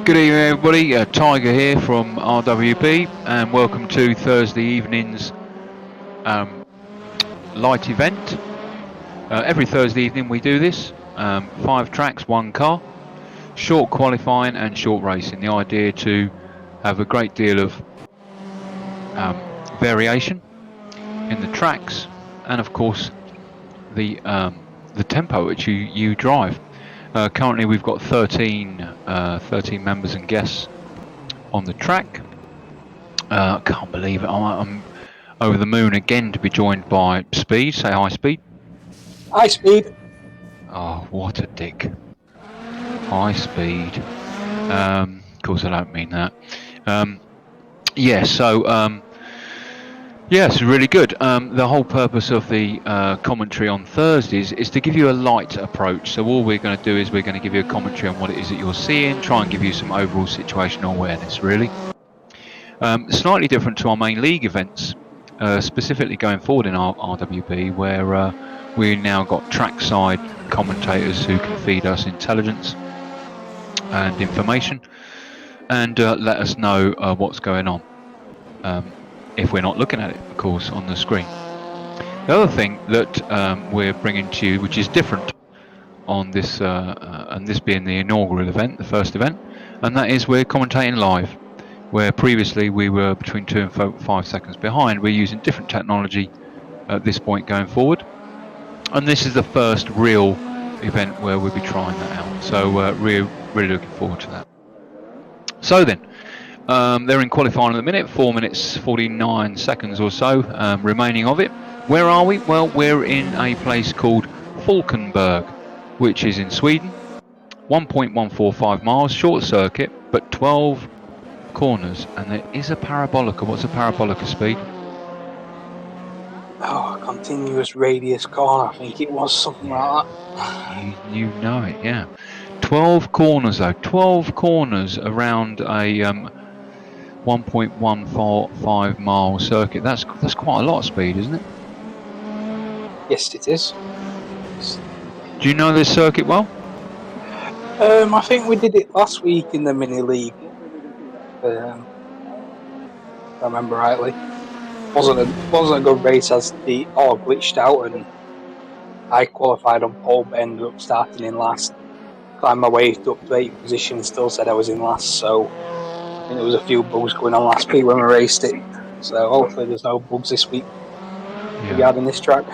Good evening, everybody. Tiger here from RWB, and welcome to Thursday evening's light event. Every Thursday evening we do this. 5 tracks, 1 car, short qualifying and short racing. The idea to have a great deal of variation in the tracks, and of course the tempo which you drive. Currently we've got 13 members and guests on the track. I can't believe it. I'm over the moon again to be joined by Speed. Say hi, Speed. Hi, Speed. Oh, what a dick. Hi, Speed. Of course, I don't mean that. Yes, really good. The whole purpose of the commentary on Thursdays is to give you a light approach. So all we're going to do is we're going to give you a commentary on what it is that you're seeing, try and give you some overall situational awareness, really. Slightly different to our main league events, specifically going forward in our RWB, where we now got trackside commentators who can feed us intelligence and information and let us know what's going on, if we're not looking at it, of course, on the screen. The other thing that we're bringing to you, which is different on this, and this being the inaugural event, the first event, and that is we're commentating live. Where previously we were between 2 and 5 seconds behind, we're using different technology at this point going forward. And this is the first real event where we'll be trying that out. So really looking forward to that. So then, they're in qualifying at the minute, 4 minutes 49 seconds or so remaining of it. Where are we? Well, we're in a place called Falkenberg, which is in Sweden. 1.145 miles, short circuit, but 12 corners, and there is a parabolica. What's a parabolica, Speed? Oh, continuous radius corner. I think it was something like that. You know it, yeah. 12 corners though. 12 corners around a 1.145 mile circuit. That's quite a lot of speed, isn't it? Yes, it is. Do you know this circuit well? I think we did it last week in the mini league. If I remember rightly. Wasn't a good race as the all glitched out, and I qualified on pole, but ended up starting in last. Climbed my way up to 8th position, and still said I was in last. So I think there was a few bugs going on last week when we raced it. So hopefully there's no bugs this week regarding this track.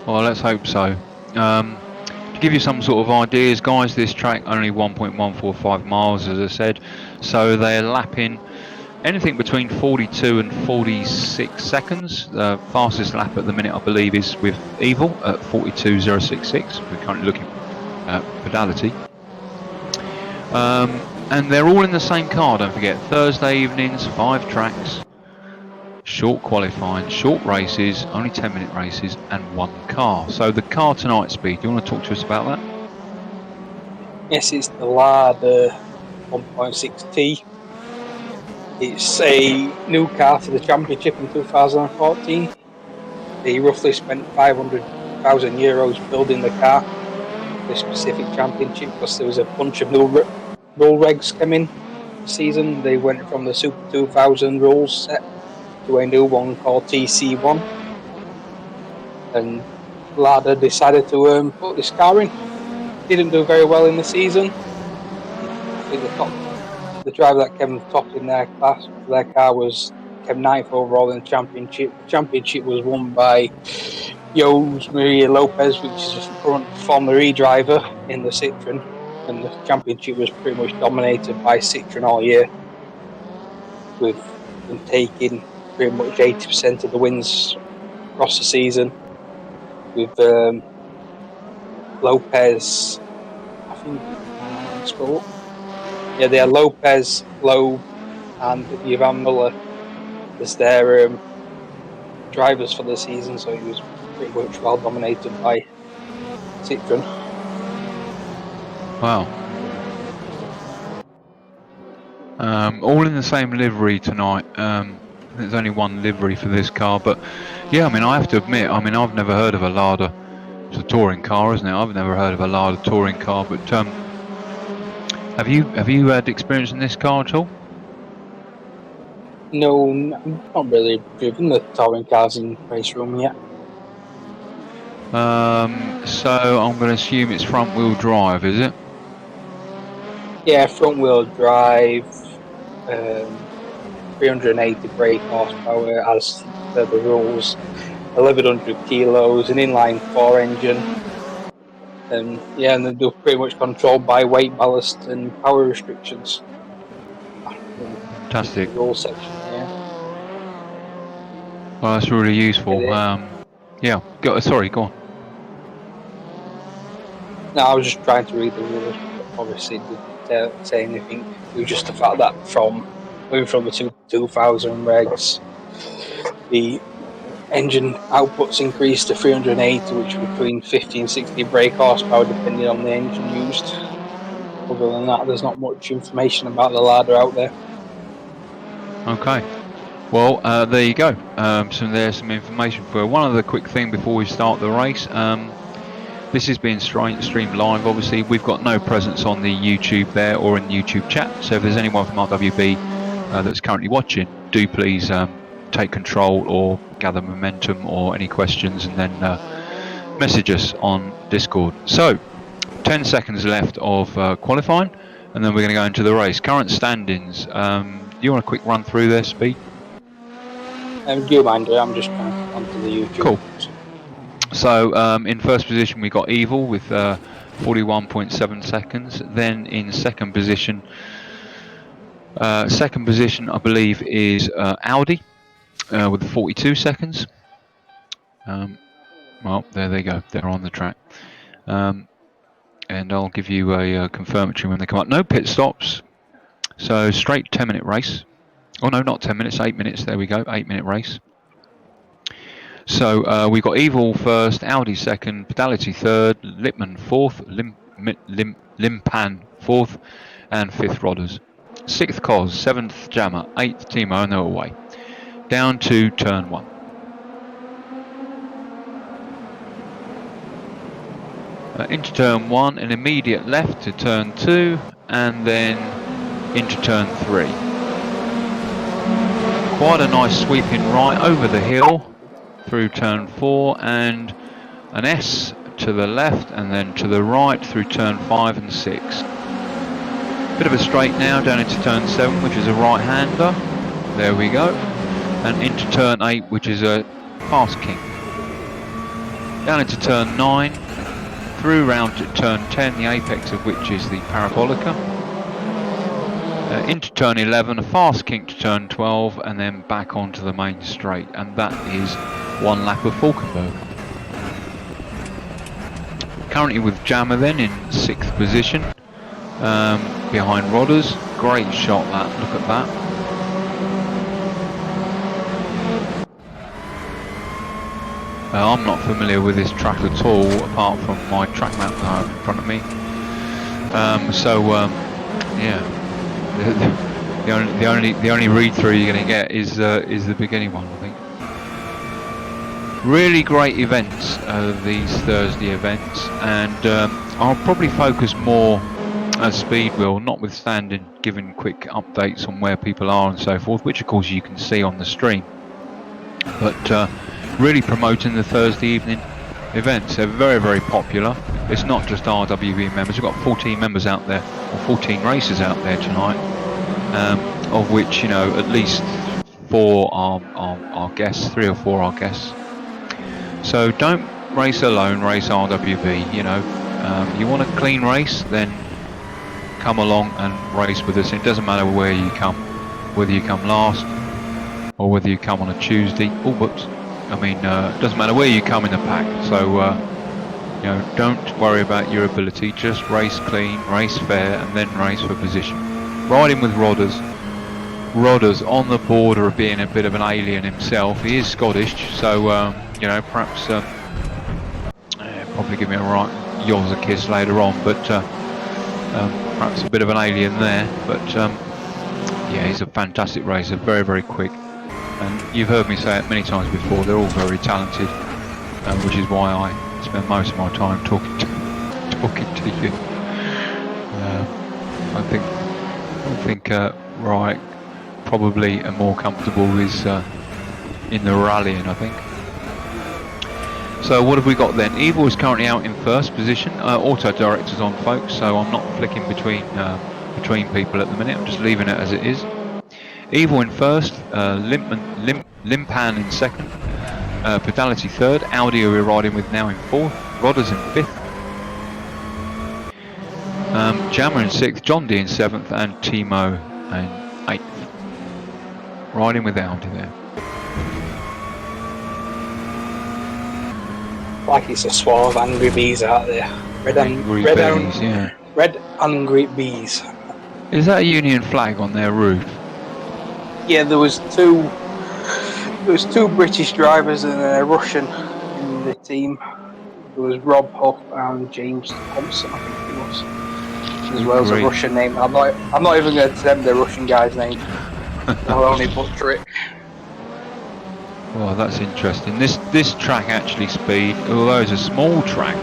Well, let's hope so. To give you some sort of ideas, guys, this track only 1.145 miles, as I said, so they're lapping anything between 42 and 46 seconds. The fastest lap at the minute, I believe, is with Evil at 42.066. We're currently looking at pedality. And they're all in the same car, don't forget. Thursday evenings, 5 tracks, short qualifying, short races, only 10-minute races, and 1 car. So the car tonight, Speed, do you want to talk to us about that? Yes, it's the Lada 1.6T. It's a new car for the championship in 2014. They roughly spent €500,000 building the car for this specific championship because there was a bunch of new rule regs coming this season. They went from the Super 2000 rules set to a new one called TC1. And Lada decided to put this car in. Didn't do very well in the season. I think the driver that came top in their class for their car came 9th overall in the championship. The championship was won by Jose Maria Lopez, which is a current Formula E driver in the Citroen, and the championship was pretty much dominated by Citroen all year, with them taking pretty much 80% of the wins across the season, with Lopez, I think, they are Lopez, Loeb, and Ivan Muller as their drivers for the season, so he was pretty much well dominated by Citroen. Wow. All in the same livery tonight. There's only one livery for this car, but yeah, I mean, I have to admit, I mean, I've never heard of a Lada. It's a touring car, isn't it? I've never heard of a Lada touring car, but Have you had experience in this car at all? No, not really driven the touring cars in race room yet. So I'm going to assume it's front wheel drive, is it? Yeah, front wheel drive, 380 brake horsepower as per the rules, 1100 kilos, an inline four engine. Yeah, and they're pretty much controlled by weight ballast and power restrictions. In Fantastic. the rules section, yeah. Well, that's really useful. Yeah. Sorry, go on. No, I was just trying to read the rules, but obviously it didn't say anything. It was just the fact that moving from the 2000 regs, the engine outputs increased to 380, which was between 50 and 60 brake horsepower, depending on the engine used. Other than that, there's not much information about the ladder out there. Okay. Well, there you go. There's some information for you. One other quick thing before we start the race. This is being streamed live. Obviously, we've got no presence on the YouTube there or in the YouTube chat. So if there's anyone from RWB that's currently watching, do please take control or gather momentum or any questions, and then message us on Discord. So 10 seconds left of qualifying, and then we're going to go into the race. Current standings. Do you want a quick run through there, Speed? Do you mind? I'm just trying to get onto the YouTube. Cool. So in first position we got Evil with 41.7 seconds. Then in second position I believe is Audi with 42 seconds. Well, there they go. They're on the track. And I'll give you a confirmatory when they come up. No pit stops. So straight 10-minute race. Oh no, not 10 minutes, 8 minutes. There we go, 8-minute race. So we've got Evil first, Audi second, Pedality third, Lippmann fourth, Limpan fourth, and fifth Rodders. Sixth Cos, seventh Jammer, eighth Timo, and they're away. Down to turn one. Into turn one, an immediate left to turn two, and then into turn three. Quite a nice sweeping right over the hill through turn four, and an S to the left and then to the right through turn 5 and 6. Bit of a straight now down into turn 7, which is a right-hander. There we go. And into turn 8, which is a fast king. Down into turn 9, through round to turn 10, the apex of which is the parabolica. Into turn 11, a fast kink to turn 12, and then back onto the main straight. And that is one lap of Falkenberg. Currently with Jammer then in 6th position, behind Rodders. Great shot that, look at that. I'm not familiar with this track at all, apart from my track map that I have in front of me. Yeah, the only read-through you're going to get is the beginning one, I think. Really great events, these Thursday events, and I'll probably focus more as Speed will, notwithstanding giving quick updates on where people are and so forth, which of course you can see on the stream, but really promoting the Thursday evening events. They're very, very popular. It's not just RWB members, we've got 14 members out there, or 14 races out there tonight, of which, you know, at least 4 are guests, 3 or 4 are guests. So don't race alone, race RWB, you know. You want a clean race, then come along and race with us. It doesn't matter where you come, whether you come last or whether you come on a Tuesday. Oh, whoops. I mean, it doesn't matter where you come in the pack. So, you know, don't worry about your ability. Just race clean, race fair, and then race for position. Riding with Rodders. Rodders on the border of being a bit of an alien himself. He is Scottish, so you know, perhaps probably give me a right yoz a kiss later on, but perhaps a bit of an alien there. But yeah, he's a fantastic racer, very, very quick, and you've heard me say it many times before. They're all very talented, which is why I spend most of my time talking to you. I think right, probably more comfortable is in the rallying, I think. So what have we got then? Evil is currently out in first position. Auto director's on, folks, so I'm not flicking between people at the minute. I'm just leaving it as it is. Evil in first, Limpan in second, Pedality third, Audi who we're riding with now in fourth, Rodders in fifth, Jammer in sixth, John D in seventh, and Timo in eighth. Riding with Audi there. Like it's a swarm of angry bees out there. Red angry bees. Is that a Union flag on their roof? Yeah, there was two British drivers and a Russian in the team. There was Rob Huff and James Thompson, I think it was, as well as a Russian name. I'm not even going to attempt the Russian guy's name. I'll only butcher it. Well, that's interesting. This track actually, Speed, although it's a small track,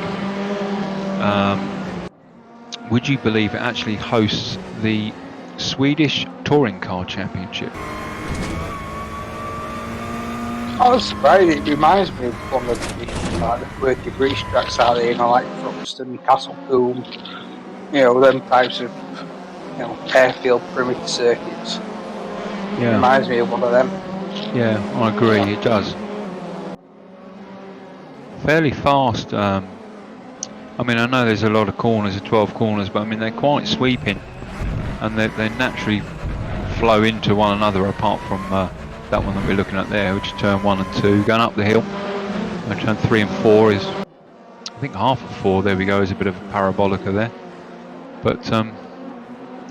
would you believe it actually hosts the Swedish Touring Car Championship? I was surprised. It reminds me of one of the quirky British tracks out there, like Thruxton, Castlecombe, them types of, airfield perimeter circuits. Yeah. It reminds me of one of them. Yeah, I agree, it does. Fairly fast. I mean, I know there's a lot of corners, 12 corners, but I mean, they're quite sweeping. And they naturally flow into one another, apart from that one that we're looking at there, which is turn 1 and 2. Going up the hill. And turn 3 and 4 is, I think half of 4, there we go, is a bit of a parabolica there. But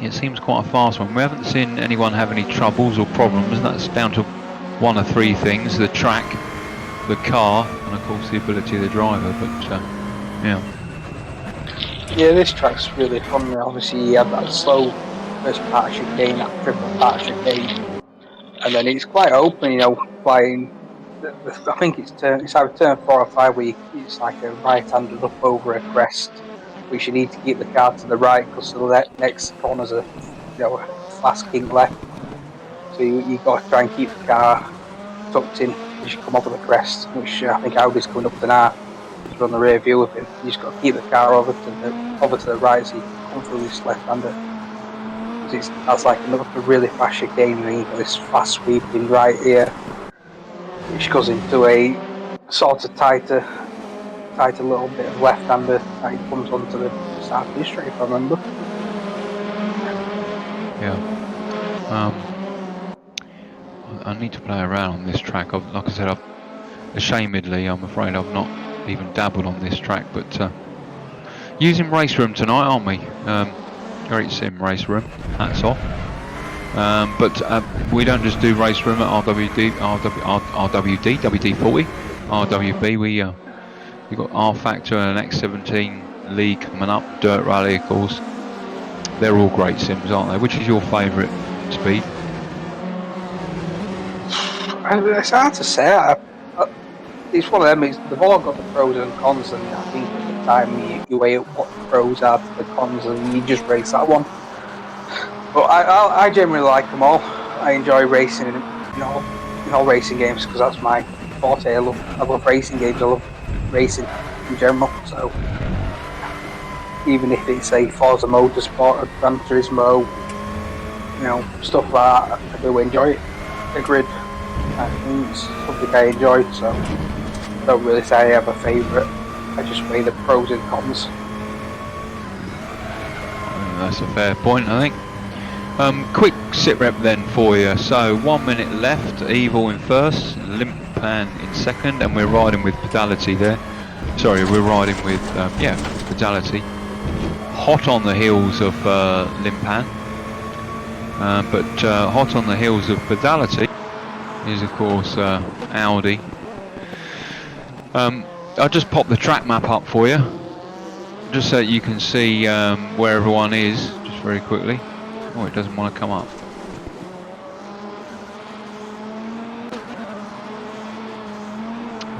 it seems quite a fast one. We haven't seen anyone have any troubles or problems, and that's down to one of 3 things: the track, the car, and of course the ability of the driver. But yeah. Yeah, this track's really fun. Obviously, you have that slow first part of chicane, that triple part of chicane, and then it's quite open. Flying. I think it's either turn 4 or 5 where it's like a right-handed up over a crest, which you need to keep the car to the right because the next corner's a fast kink left. So you got to try and keep the car tucked in as you come over the crest, which I think Audi's coming up to now. You're on the rear view of him. You just got to keep the car over to the right so you can come through this left-hander. That's like another really fast chicane, and you've got this fast sweeping right here, which goes into a sort of tighter little bit of left-hander that he comes onto the start of this straight, if I remember. Yeah. I need to play around on this track. Like I said, ashamedly, I'm afraid I've not even dabbled on this track, but using Race Room tonight, aren't we? Great sim, Race Room. Hats off. But we don't just do Race Room at RWD, WD40, RWB. We've got R Factor and an X17 League coming up, Dirt Rally, of course. They're all great sims, aren't they? Which is your favourite, Speed? It's hard to say. It's one of them. They've all got the pros and cons, and I think at the time you weigh up what the pros are to the cons, and you just race that one. But I generally like them all. I enjoy racing in all racing games because that's my forte. I love racing games. I love racing in general. So even if it's a Forza Motorsport or Gran Turismo, stuff like that, I do enjoy it. The grid, I think it's something I enjoy. So I don't really say I have a favourite. I just weigh the pros and cons. That's a fair point, I think. Quick sit rep then for you. So 1 minute left. Evil in first, Limpan in second, and we're riding with Pedality there. Sorry, we're riding with Pedality. Hot on the heels of Limpan, but hot on the heels of Pedality is of course Audi. I'll just pop the track map up for you, just so you can see where everyone is, just very quickly. Oh, it doesn't want to come up.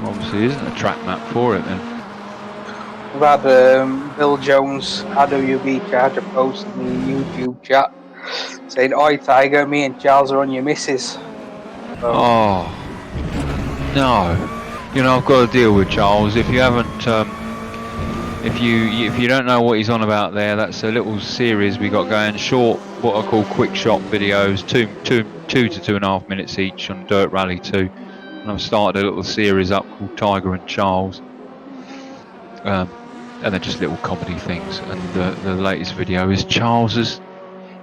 Obviously isn't a track map for it then. We've had Bill Jones, RWB Charger, post in the YouTube chat saying, "Oi, Tiger, me and Charles are on your missus." So, Oh no, I've got to deal with Charles. If you haven't, if you don't know what he's on about there, that's a little series we got going, short, what I call quick shot videos, two to 2.5 minutes each on Dirt Rally 2. And I've started a little series up called Tiger and Charles. And they're just little comedy things. And the latest video is Charles has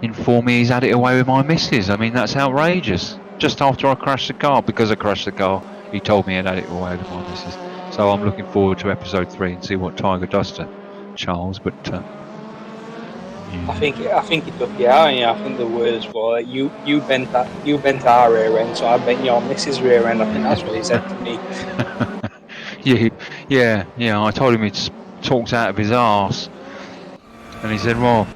informed me he's had it away with my missus. I mean, that's outrageous. Just after I crashed the car, because I crashed the car, he told me he'd had it away with my missus. So I'm looking forward to episode 3 and see what Tiger does to Charles. But yeah. I think he took you out. And, I think the words were, "You bent our rear end, so I bent your missus' rear end." I think that's what he said to me. yeah. I told him he talked out of his arse, and he said, "Well,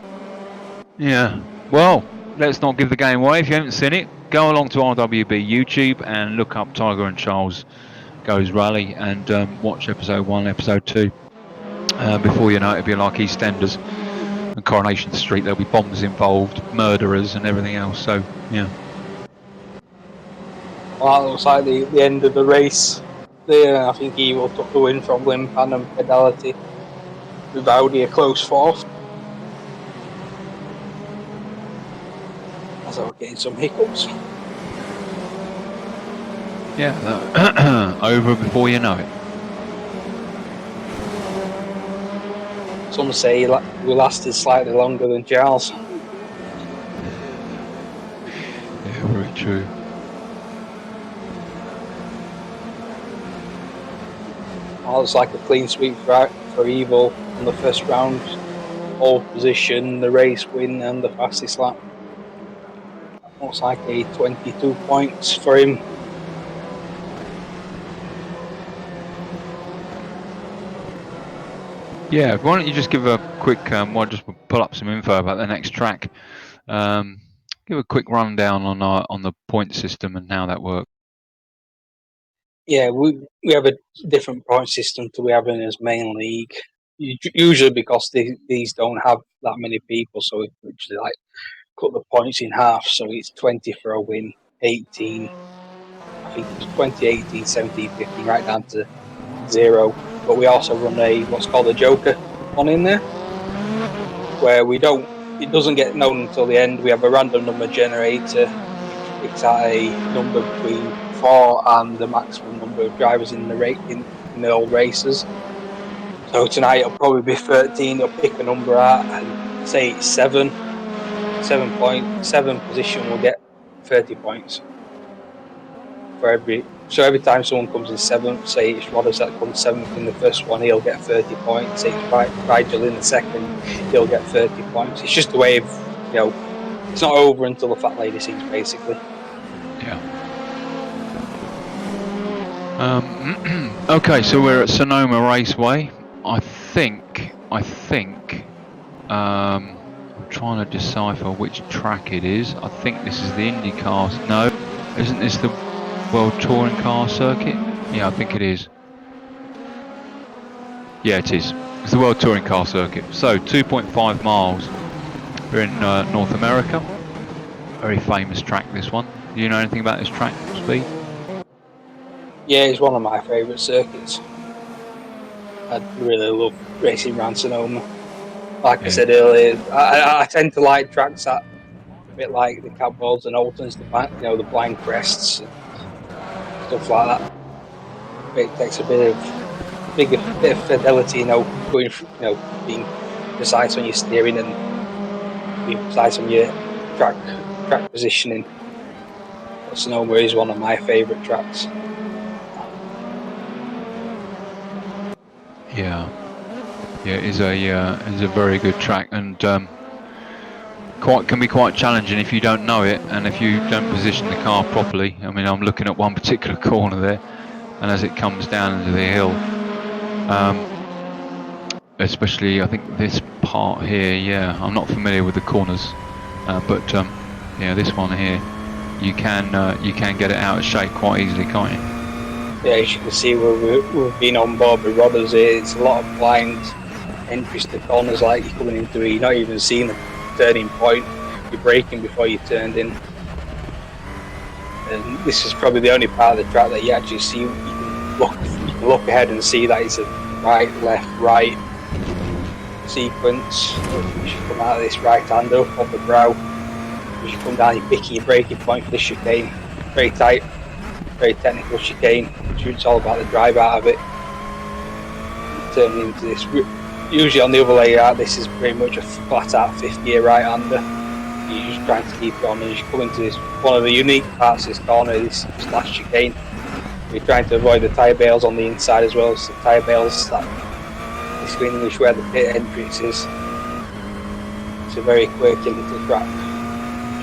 yeah. Well, let's not give the game away. If you haven't seen it, go along to RWB YouTube and look up Tiger and Charles Goes Rally and watch episode 1, episode 2. Before you know it, it'll be like EastEnders and Coronation Street. There'll be bombs involved, murderers, and everything else. So yeah." Well, it looks like the end of the race there. I think Evil took the win from Limpan and Fidelity, with Audi a close fourth. As I was getting some hiccups. Yeah, over before you know it. Some say we lasted slightly longer than Charles. Yeah, very true. Well, it's like a clean sweep for Evil on the first round. Pole position, the race win, and the fastest lap. Looks like a 22 points for him. Yeah, why don't you just give a quick, just pull up some info about the next track. Give a quick rundown on the point system and how that works. Yeah, we have a different point system to we have in his main league. Usually because these don't have that many people, so we actually like cut the points in half. So it's 20 for a win, 18. I think it's 20, 18, 17, 15, right down to 0. But we also run what's called a Joker one in there, where it doesn't get known until the end. We have a random number generator which picks out a number between 4 and the maximum number of drivers in the old races. So tonight it'll probably be 13. It'll pick a number out and say it's 7. 7 position will get 30 points for every. So every time someone comes in 7th, say it's Rodders that comes 7th in the first one, he'll get 30 points. Say it's Rigel in the second, he'll get 30 points. It's just a way of, it's not over until the fat lady sings, basically. Yeah. Okay, so we're at Sonoma Raceway. I think. I'm trying to decipher which track it is. I think this is the IndyCar. No, isn't this the World Touring Car Circuit? Yeah, I think it is. Yeah, it is. It's the World Touring Car Circuit. So 2.5 miles. We're in North America. Very famous track, this one. Do you know anything about this track, Speed? Yeah, it's one of my favourite circuits. I really love racing around Sonoma. Like I said earlier, I tend to like tracks that a bit like the Cadwalls and Oltons, the blind crests and stuff like that. It takes a bit of fidelity, going, being precise on your steering and being precise on your track positioning. But Sonoma is one of my favourite tracks. Yeah, it is a very good track, and can be quite challenging if you don't know it and if you don't position the car properly. I mean, I'm looking at one particular corner there, and as it comes down into the hill, especially I think this part here. Yeah, I'm not familiar with the corners, but this one here, you can get it out of shape quite easily, can't you? Yeah, as you can see, we've been on board with Rodders here. It's a lot of blind entries to corners, like you're coming into it, you're not even seeing the turning point, you're braking before you turned in. And this is probably the only part of the track that you actually see, you can look ahead and see that it's a right, left, right sequence. As you come out of this right-hander up on the brow, as you come down, you're picking your braking point for the chicane. Very tight, very technical chicane, which it's all about the drive out of it. Turning into this, usually on the other layout, this is pretty much a flat-out fifth-gear right-hander. You're just trying to keep it on, and as you come into this, one of the unique parts of this corner is this last chicane. You're trying to avoid the tyre bales on the inside as well, so the tyre bales that basically in English where the pit entrance is. It's a very quirky little track.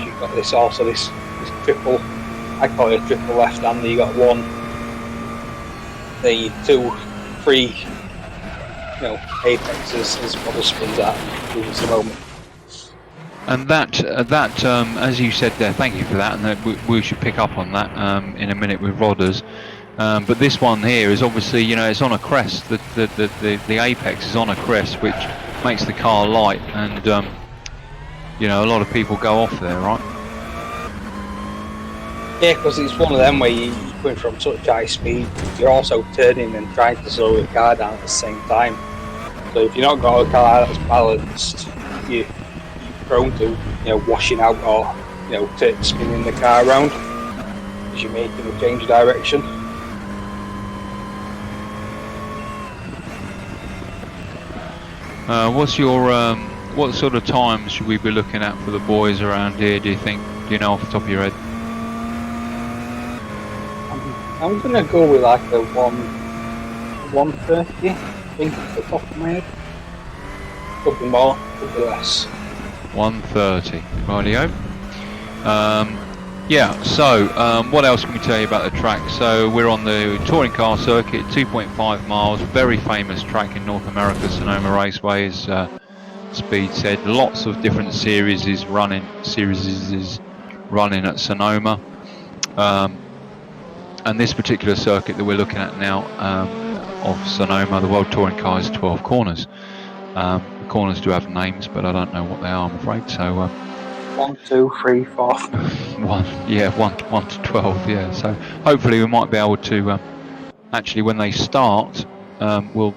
You've got this also this triple, I call it a triple left-hander. You got one, the 2, 3, apexes as well as spins out in the moment. And that, as you said there, thank you for that, and that we should pick up on that in a minute with Rodders. But this one here is obviously, it's on a crest. The apex is on a crest, which makes the car light, and a lot of people go off there, right? Yeah, because it's one of them where you're going from such high speed, you're also turning and trying to slow the car down at the same time. So if you're not got a car that's balanced, you're prone to washing out or spinning the car around as you're making a change of direction. What's your what sort of times should we be looking at for the boys around here? Do you know off the top of your head? I'm gonna go with like a 1:30. I think off the top of my head. Could be more, could be less. 1:30, rightio. So what else can we tell you about the track? So we're on the touring car circuit, 2.5 miles, very famous track in North America, Sonoma Raceway, as Speed said. Lots of different series is running at Sonoma. And this particular circuit that we're looking at now of Sonoma, the World Touring Car, is 12 corners. The corners do have names, but I don't know what they are, I'm afraid. So 1, 2, 3, 4. 1 to 12. Yeah. So hopefully we might be able to actually, when they start, we'll,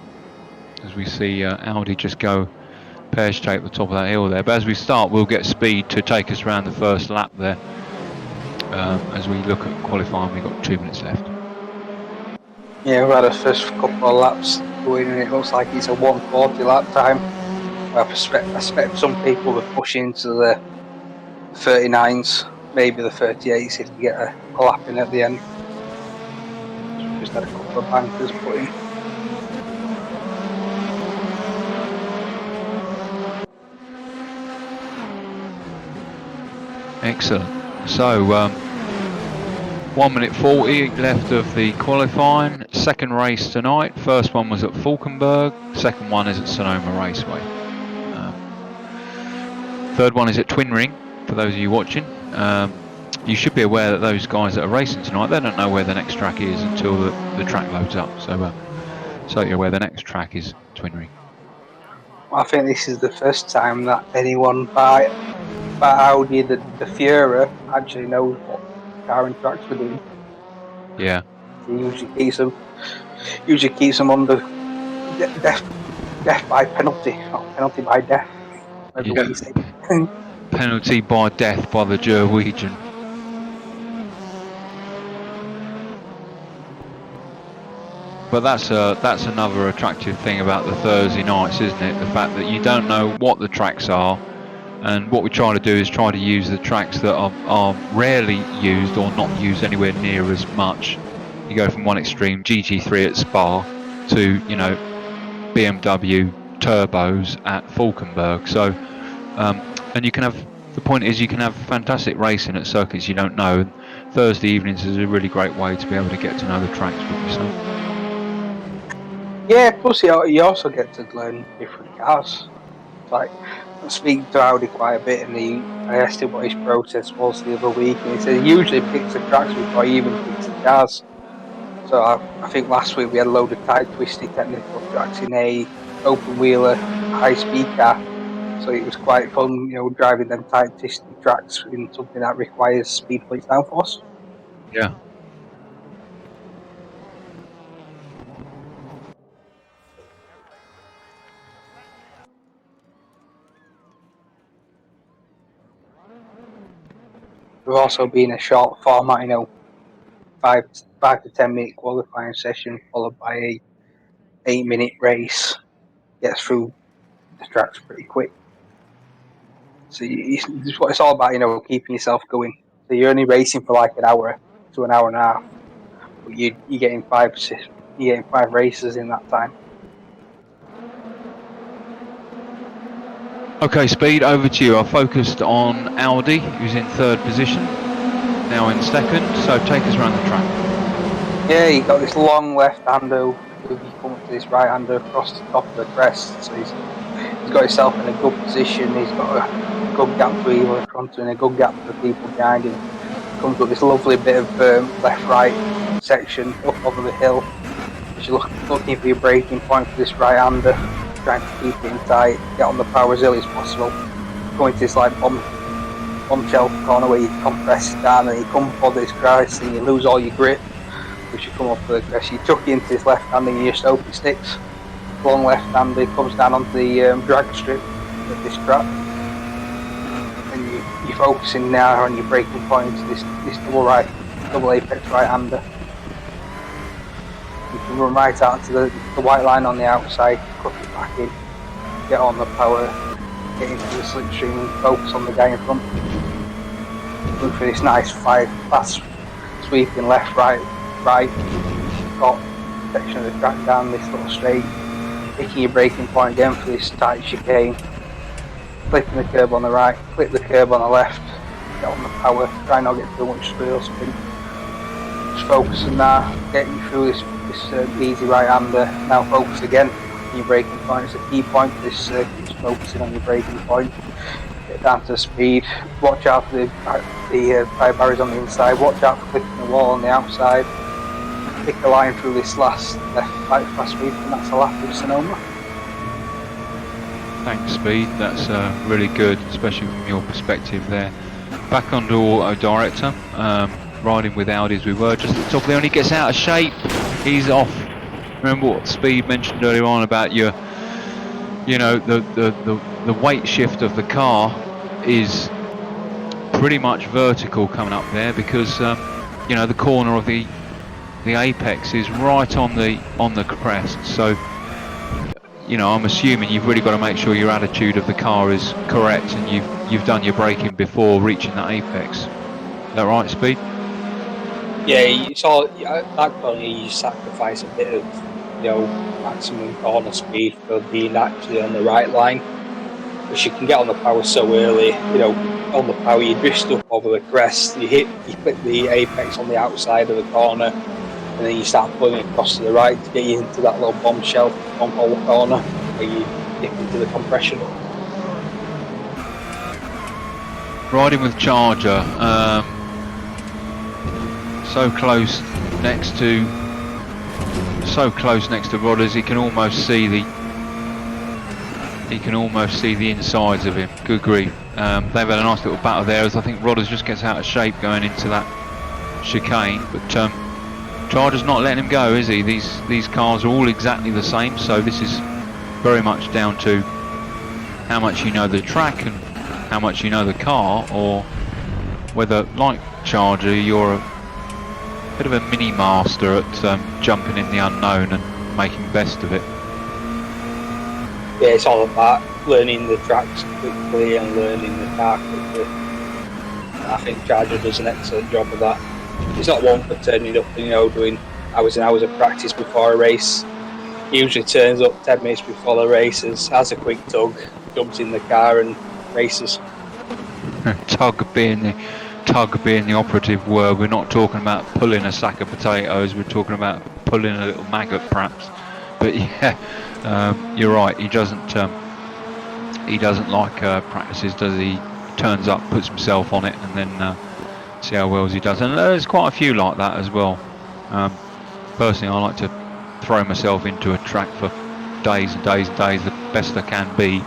as we see Audi just go pear straight at the top of that hill there. But as we start, we'll get Speed to take us around the first lap there. As we look at qualifying, we've got 2 minutes left. Yeah, we've had a first couple of laps going, and it looks like it's a 1:40 lap time. I expect some people will push into the 39s, maybe the 38s if they get a lap in at the end. Just had a couple of bankers put in. Excellent. So 1:40 left of the qualifying. Second race tonight. First one was at Falkenberg. Second one is at Sonoma Raceway. Third one is at Twin Ring. For those of you watching, you should be aware that those guys that are racing tonight, they don't know where the next track is until the track loads up. So you're aware the next track is Twin Ring. I think this is the first time that anyone by Audi, the Führer, actually knows what car and tracks we're doing. Yeah. He usually keeps them under death by penalty, not penalty by death. Yeah. Penalty by death by the Norwegian. But that's another attractive thing about the Thursday nights, isn't it? The fact that you don't know what the tracks are, and what we try to do is try to use the tracks that are rarely used or not used anywhere near as much. You go from one extreme, GT3 at Spa, to BMW turbos at Falkenberg. So, and you can have, the point is you can have fantastic racing at circuits you don't know. And Thursday evenings is a really great way to be able to get to know the tracks with yourself. Yeah, plus you also get to learn different cars. Like, I speak to Audi quite a bit, and I asked him what his process was the other week, and he said he usually picks the tracks before he even picks the cars. So I think last week we had a load of tight, twisty technical tracks in a open wheeler high speed car. So it was quite fun, driving them tight, twisty tracks in something that requires speed points downforce. Yeah. We've also been a short format, 5 to 10 minute qualifying session followed by a 8 minute race. Gets through the tracks pretty quick. So it's what it's all about, keeping yourself going. So you're only racing for like an hour to an hour and a half, but you're getting five races in that time. Okay, Speed, over to you. I focused on Audi, who's in third position, now in second, so take us around the track. Yeah, you got this long left-hander who you come up to this right-hander across the top of the crest. So he's got himself in a good position. He's got a good gap to people in front and a good gap to the people behind him. Comes up this lovely bit of left-right section up over the hill. As you're looking for your braking point for this right-hander, trying to keep it in tight, get on the power as early as possible. Going to this like bombshell corner where you compress down and you come for this crest and you lose all your grip. As you come up for the crest, you tuck into this left-hander and you just hope it sticks. Long left-hander comes down onto the drag strip at this track. And you're focusing now on your braking point to this double apex right-hander. You can run right out to the white line on the outside, cut it back in, get on the power, get into the slipstream and focus on the guy in front. Look for this nice fast sweeping left, right, top section of the track down this little straight, picking your braking point again for this tight chicane, flipping the curb on the right, flip the curb on the left, get on the power, try not to get too much wheel spin. Just focusing now, getting through this easy right-hander. Now focus again on your braking point. It's a key point for this circuit, just focusing on your braking point. Get down to the speed. Watch out for the tyre barriers on the inside. Watch out for clipping the wall on the outside. Pick a line through this last fast sweep, and that's a lap of Sonoma. Thanks, Speed. That's really good, especially from your perspective there. Back onto Auto Director, riding with Audi as we were, just at the top there, and he gets out of shape. He's off. Remember what Speed mentioned earlier on about the weight shift of the car is pretty much vertical coming up there because the corner of the apex is right on the crest. So I'm assuming you've really got to make sure your attitude of the car is correct and you've done your braking before reaching that apex. Is that right, Speed? Yeah, it's all that corner. You sacrifice a bit of maximum corner speed for being actually on the right line, because you can get on the power so early. On the power you drift up over the crest, you clip the apex on the outside of the corner, and then you start pulling across to the right to get you into that little bombshell hole corner where you dip into the compression. Riding with Charger, so close next to Rodders, he can almost see the insides of him. Good grief. They've had a nice little battle there as I think Rodders just gets out of shape going into that chicane, but Charger's not letting him go, is he? These cars are all exactly the same, so this is very much down to how much you know the track and how much you know the car, or whether, like Charger, you're a bit of a mini master at jumping in the unknown and making best of it. Yeah, it's all about learning the tracks quickly and learning the car quickly. I think Charger does an excellent job of that. He's not one for turning up and doing hours and hours of practice before a race. He usually turns up 10 minutes before the races, has a quick tug, jumps in the car and races. Tug being the operative word. We're not talking about pulling a sack of potatoes, we're talking about pulling a little maggot perhaps. But yeah, you're right, he doesn't like practices, does he? Turns up, puts himself on it, and then see how well he does. And there's quite a few like that as well. Personally, I like to throw myself into a track for days and days and days. The best I can be,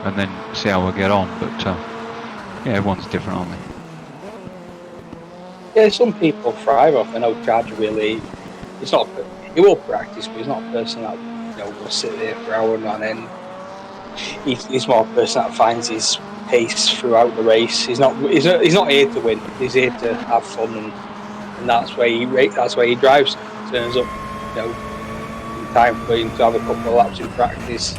and then see how I get on. But yeah, everyone's different, aren't they? Yeah, some people thrive off. I know Charger really. It's not. He will practice, but he's not a person that will sit there for hours on end. He's more a person that finds his pace throughout the race. He's not. He's not here to win. He's here to have fun, and that's where he drives. Turns up, in time for him to have a couple of laps in practice.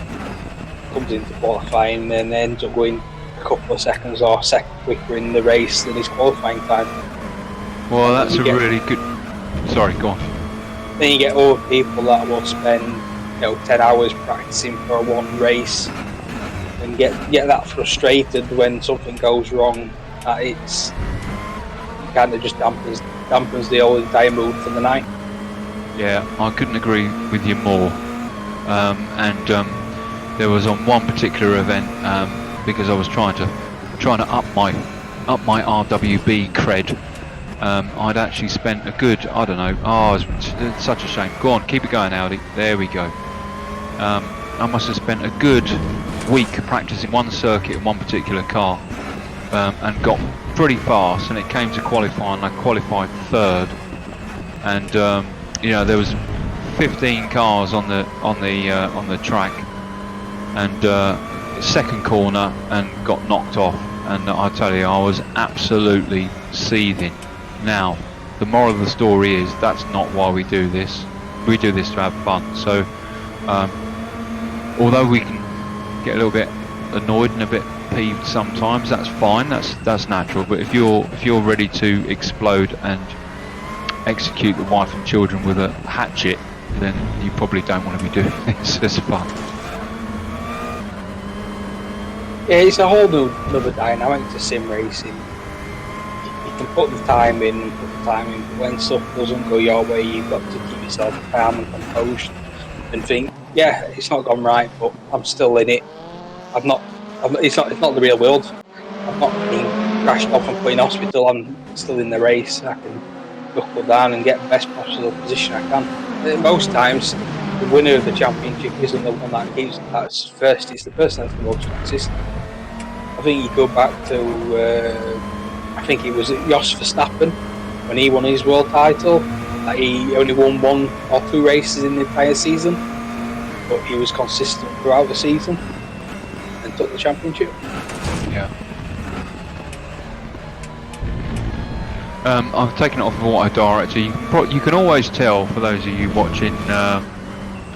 Comes into qualifying and then ends up going a couple of seconds or a second quicker in the race than his qualifying time. Well, that's a really good. Sorry, go on. Then you get other people that will spend 10 hours practicing for one race and get that frustrated when something goes wrong. That it's kind of just dampens the whole entire mood for the night. Yeah, I couldn't agree with you more. There was on one particular event because I was trying to up my RWB cred. I'd actually spent a good, I don't know, it's such a shame. Go on, keep it going, Audi. There we go. I must have spent a good week practicing one circuit in one particular car and got pretty fast, and it came to qualifying. I qualified third, and there was 15 cars on the track, and second corner, and got knocked off. And I tell you, I was absolutely seething. Now, the moral of the story is that's not why we do this. We do this to have fun. So, although we can get a little bit annoyed and a bit peeved sometimes, that's fine. That's natural. But if you're ready to explode and execute the wife and children with a hatchet, then you probably don't want to be doing this as fun. Yeah, it's a whole another dynamic to sim racing. You can put the time in, but when stuff doesn't go your way, you've got to keep yourself calm and composed and think, yeah, it's not gone right, but I'm still in it. It's not the real world. I'm not being crashed off and put in hospital. I'm still in the race. I can buckle down and get the best possible position I can. Most times, the winner of the championship isn't the one that's first. It's the person that's the most consistent. I think you go back to, I think it was Jos Verstappen when he won his world title. He only won 1 or 2 races in the entire season, but he was consistent throughout the season and took the championship. Yeah. I've taken it off of Auto Director. You can always tell, for those of you watching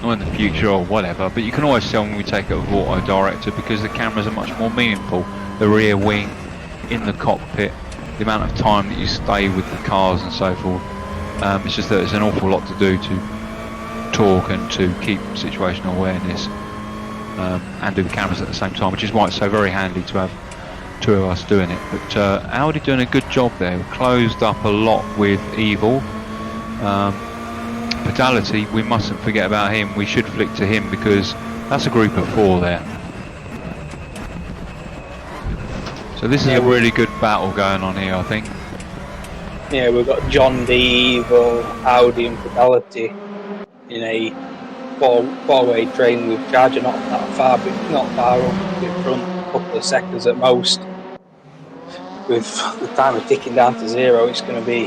or in the future or whatever, but you can always tell when we take it off Auto Director because the cameras are much more meaningful. The rear wing, in the cockpit, the amount of time that you stay with the cars and so forth. It's just that there's an awful lot to do to talk and to keep situational awareness and do the cameras at the same time, which is why it's so very handy to have 2 of us doing it. But Audi doing a good job there. Closed up a lot with Evil. Fatality, we mustn't forget about him. We should flick to him because that's a group of 4 there. So this is a really good battle going on here, I think. Yeah, we've got John D, Evil, Audi and Fidelity in a four-way train with Charger not far up in front, a couple of seconds at most. With the timer ticking down to 0, it's going to be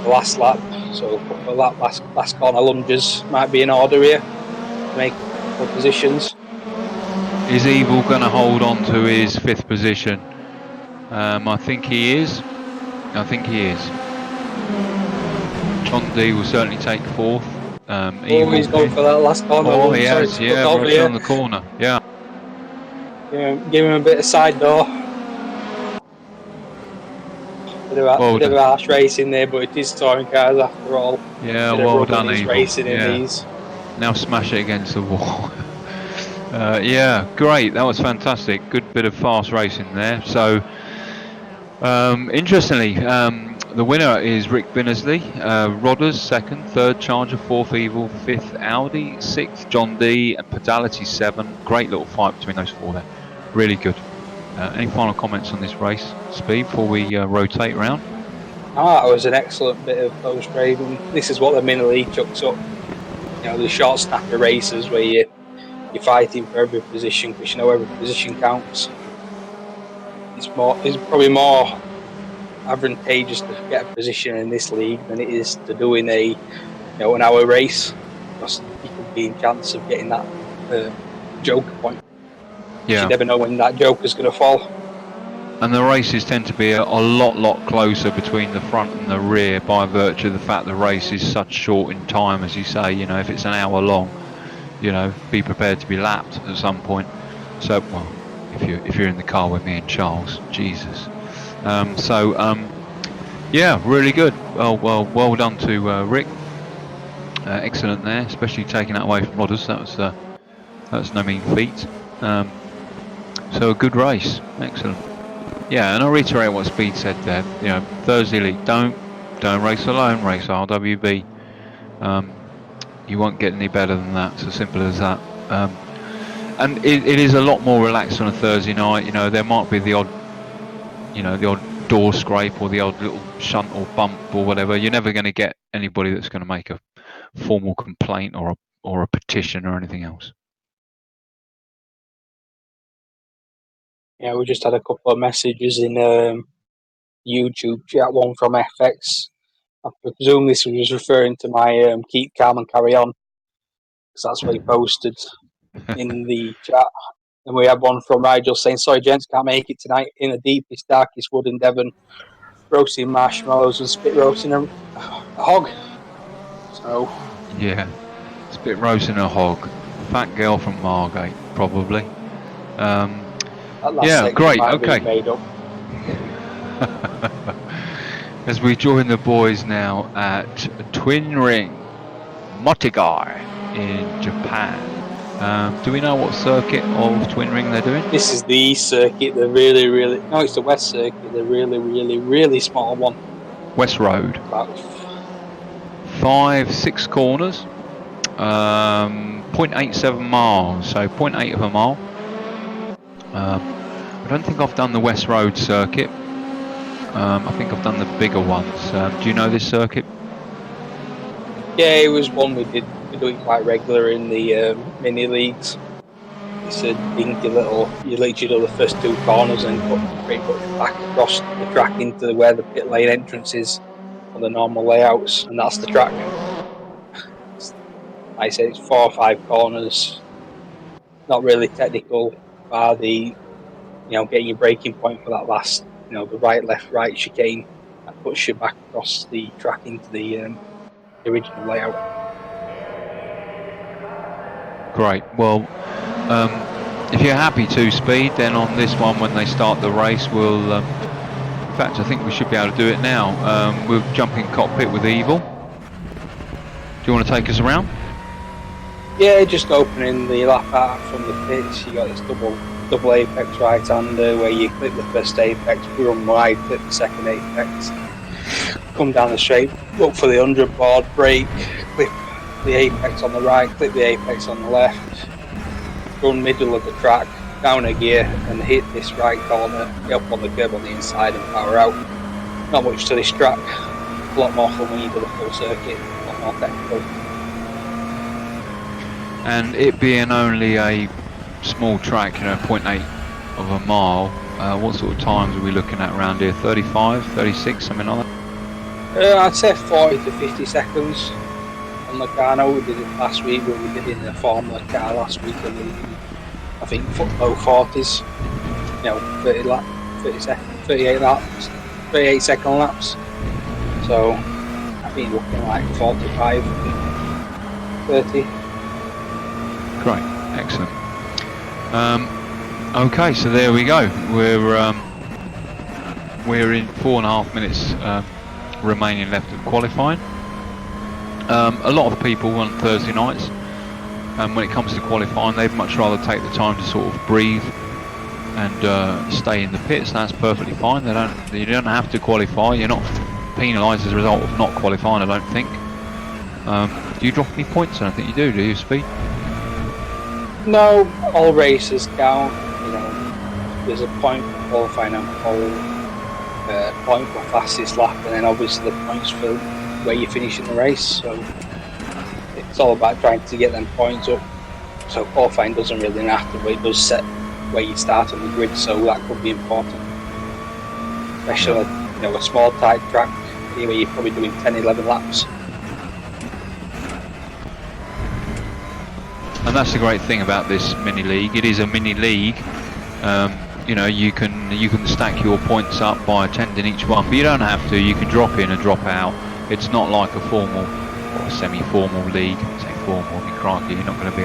the last lap. So a couple of last corner lunges might be in order here to make good positions. Is Evil going to hold on to his 5th position? I think he is. John D will certainly take 4th. He's going for that last corner. Oh, he has, right on the corner. Yeah. Give him a bit of side door. Bit of harsh racing there, but it is touring cars after all. Yeah, well done, Evil. Racing in these. Now smash it against the wall. Yeah, great. That was fantastic. Good bit of fast racing there. So, interestingly, the winner is Rick Binnersley. Rodders 2nd, 3rd Charger, 4th Evil, 5th Audi, 6th John D, and Pedality 7. Great little fight between those 4 there. Really good. Any final comments on this race, Speed, before we rotate around? That was an excellent bit of close driving. This is what the mini league chucks up. The short snapper races where you you're fighting for every position because you know every position counts. It's probably more advantageous to get a position in this league than it is to doing an hour race, because you could be in chance of getting that joker point. Yeah. You never know when that joker's going to fall. And the races tend to be a lot closer between the front and the rear by virtue of the fact the race is such short in time, as you say. If it's an hour long, be prepared to be lapped at some point. So, well, if you're in the car with me and Charles, Jesus. Yeah, really good. Well done to Rick. Excellent there, especially taking that away from Rodders. That's no mean feat. So a good race, excellent. Yeah, and I'll reiterate what Speed said there. Thursday Elite, don't race alone, race RWB. You won't get any better than that. It's as simple as that. And it is a lot more relaxed on a Thursday night. There might be the odd door scrape or the odd little shunt or bump or whatever. You're never going to get anybody that's going to make a formal complaint or a petition or anything else. Yeah, we just had a couple of messages in YouTube chat. One from FX. I presume this was referring to my keep calm and carry on, because that's what he posted in the chat. And we had one from Rigel saying, "Sorry, gents, can't make it tonight. In the deepest, darkest wood in Devon, roasting marshmallows and spit roasting a hog." So yeah, spit roasting a hog. Fat girl from Margate, probably. that last Great. might Okay. be made up. As we join the boys now at Twin Ring, Motigai in Japan. Do we know what circuit of Twin Ring they're doing? This is the East Circuit, the it's the West Circuit, the really small one. West Road. About 6 corners, 0.87 miles, so 0.8 of a mile. I don't think I've done the West Road circuit. I think I've done the bigger ones. Do you know this circuit? Yeah, it was one we do it quite regular in the mini leagues. It's a dinky little. You literally do the first 2 corners and cut pretty much back across the track into where the pit lane entrance is on the normal layouts, and that's the track. Like I said, it's 4 or 5 corners. Not really technical, bar the getting your braking point for that last the right, left, right chicane that puts you back across the track into the original layout. Great. Well, if you're happy to, Speed, then on this one, when they start the race, we'll... in fact, I think we should be able to do it now. We'll jump in cockpit with Evil. Do you want to take us around? Yeah, just opening the lap out from the pits. You got this double apex right-hander where you clip the first apex, run wide, clip the second apex, come down the straight, look for the 100 board, brake, clip the apex on the right, clip the apex on the left, run middle of the track, down a gear and hit this right corner, get up on the curb on the inside and power out. Not much to this track, a lot more fun when you do the full circuit, a lot more technical. And it being only a small track, 0.8 of a mile, what sort of times are we looking at around here? 35, 36, something like that? I'd say 40 to 50 seconds on the car. I know we did it last week, but we did it in the Formula car last week, and I think low 40s, 30 lap, 30 second, 38 laps, 38 second laps. So I think looking like 45, 30. Great, excellent. Okay, so there we go. We're in 4.5 minutes remaining left of qualifying. A lot of people on Thursday nights, when it comes to qualifying, they'd much rather take the time to sort of breathe and stay in the pits. That's perfectly fine. You don't have to qualify. You're not penalised as a result of not qualifying, I don't think. Do you drop any points? I don't think you do you, Speed? No, all races count. There's a point for qualifying and pole, point for fastest lap, and then obviously the points for where you finish in the race. So it's all about trying to get them points up So qualifying doesn't really matter, but it does set where you start on the grid, so that could be important. Especially, a small tight track where you're probably doing 10, 11 laps. And that's the great thing about this mini league. It is a mini league. You can stack your points up by attending each one, but you don't have to. You can drop in and drop out. It's not like a formal or a semi-formal league. Say formal, crikey, you're not going to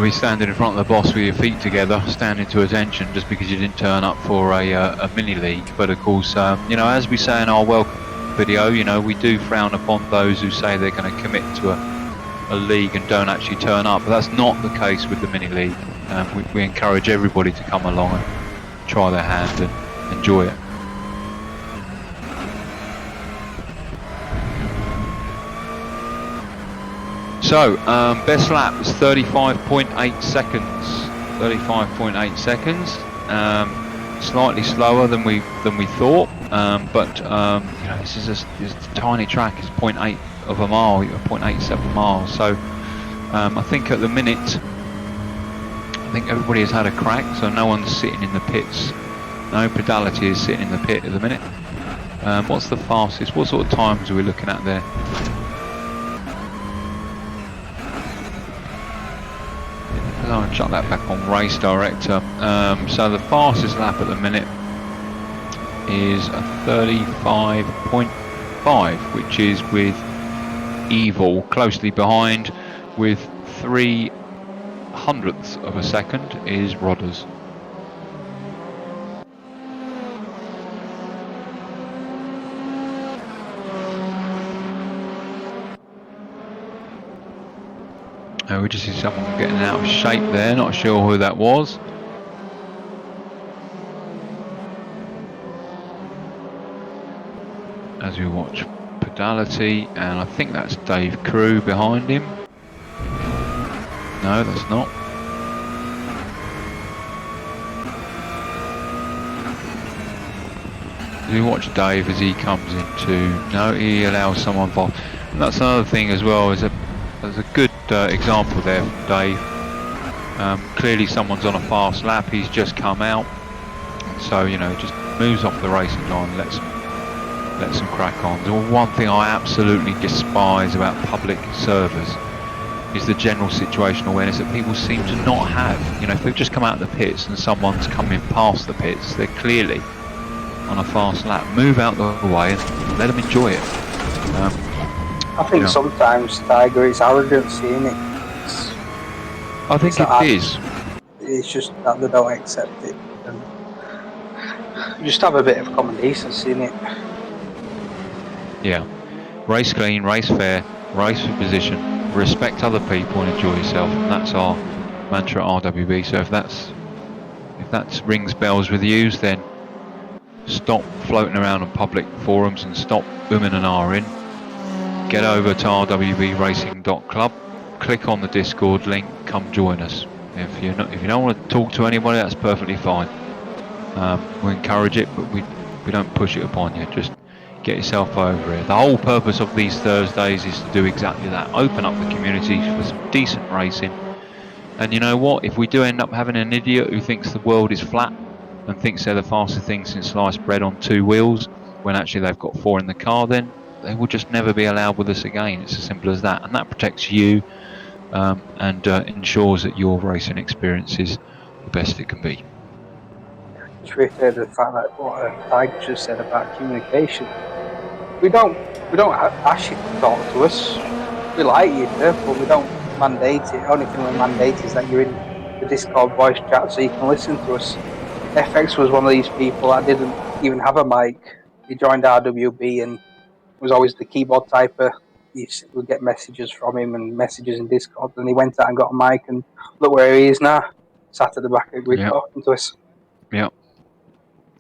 be standing in front of the boss with your feet together, standing to attention just because you didn't turn up for a mini league. But of course, as we say in our welcome video, we do frown upon those who say they're going to commit to a league and don't actually turn up. But that's not the case with the mini league. We encourage everybody to come along and try their hand and enjoy it. So, best lap is 35.8 seconds. 35.8 seconds. Slightly slower than we thought, but this is a tiny track. It's 0.8 of a mile, 0.87 miles. So, I think at the minute, everybody has had a crack. So no one's sitting in the pits. No Pedality is sitting in the pit at the minute. What's the fastest? What sort of times are we looking at there? I'll chuck that back on Race Director. So the fastest lap at the minute is a 35.5, which is with Evil closely behind with 0.03 of a second is Rodders. We just see someone getting out of shape there, not sure who that was. As we watch Pedality, and I think that's Dave Crew behind him. No, that's not. As we watch Dave as he comes into, no, he allows someone by. And that's another thing as well, there's a good example there from Dave. Clearly someone's on a fast lap, he's just come out, so just moves off the racing line, lets them crack on. The one thing I absolutely despise about public servers is the general situational awareness that people seem to not have. If they've just come out of the pits and someone's coming past the pits, they're clearly on a fast lap. Move out the way and let them enjoy it. I think sometimes, Tiger, it's arrogance, isn't it? I think it is. It's just that they don't accept it. And just have a bit of common decency, innit? Yeah. Race clean, race fair, race for position, respect other people and enjoy yourself. And that's our mantra at RWB. So if that rings bells with you, then stop floating around on public forums and stop booming and ahhing. Get over to rwbracing.club, click on the Discord link, come join us. If you don't want to talk to anybody, that's perfectly fine. We encourage it, but we don't push it upon you. Just get yourself over here. The whole purpose of these Thursdays is to do exactly that. Open up the community for some decent racing. And you know what? If we do end up having an idiot who thinks the world is flat and thinks they're the fastest thing since sliced bread on 2 wheels, when actually they've got 4 in the car, then they will just never be allowed with us again. It's as simple as that. And that protects you and ensures that your racing experience is the best it can be. Just reiterate the fact that what Tiger just said about communication. We don't ask you to talk to us. We like you to, but we don't mandate it. The only thing we mandate is that you're in the Discord voice chat so you can listen to us. FX was one of these people that didn't even have a mic. He joined RWB and was always the keyboard typer. You would get messages from him and messages in Discord, and he went out and got a mic, and look where he is now, sat at the back of the grid talking to us. Yeah.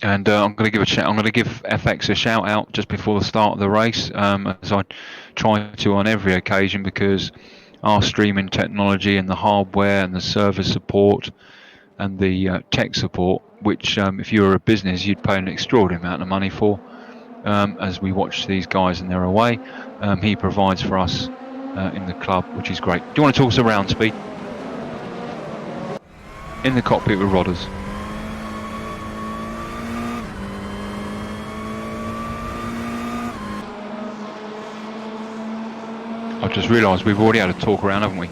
And I'm going to give FX a shout out just before the start of the race, as I try to on every occasion, because our streaming technology and the hardware and the server support and the tech support, which if you were a business you'd pay an extraordinary amount of money for, as we watch these guys and they're away, he provides for us in the club, which is great. Do you want to talk us around, Speed? In the cockpit with Rodders. I've just realised we've already had a talk around, haven't we?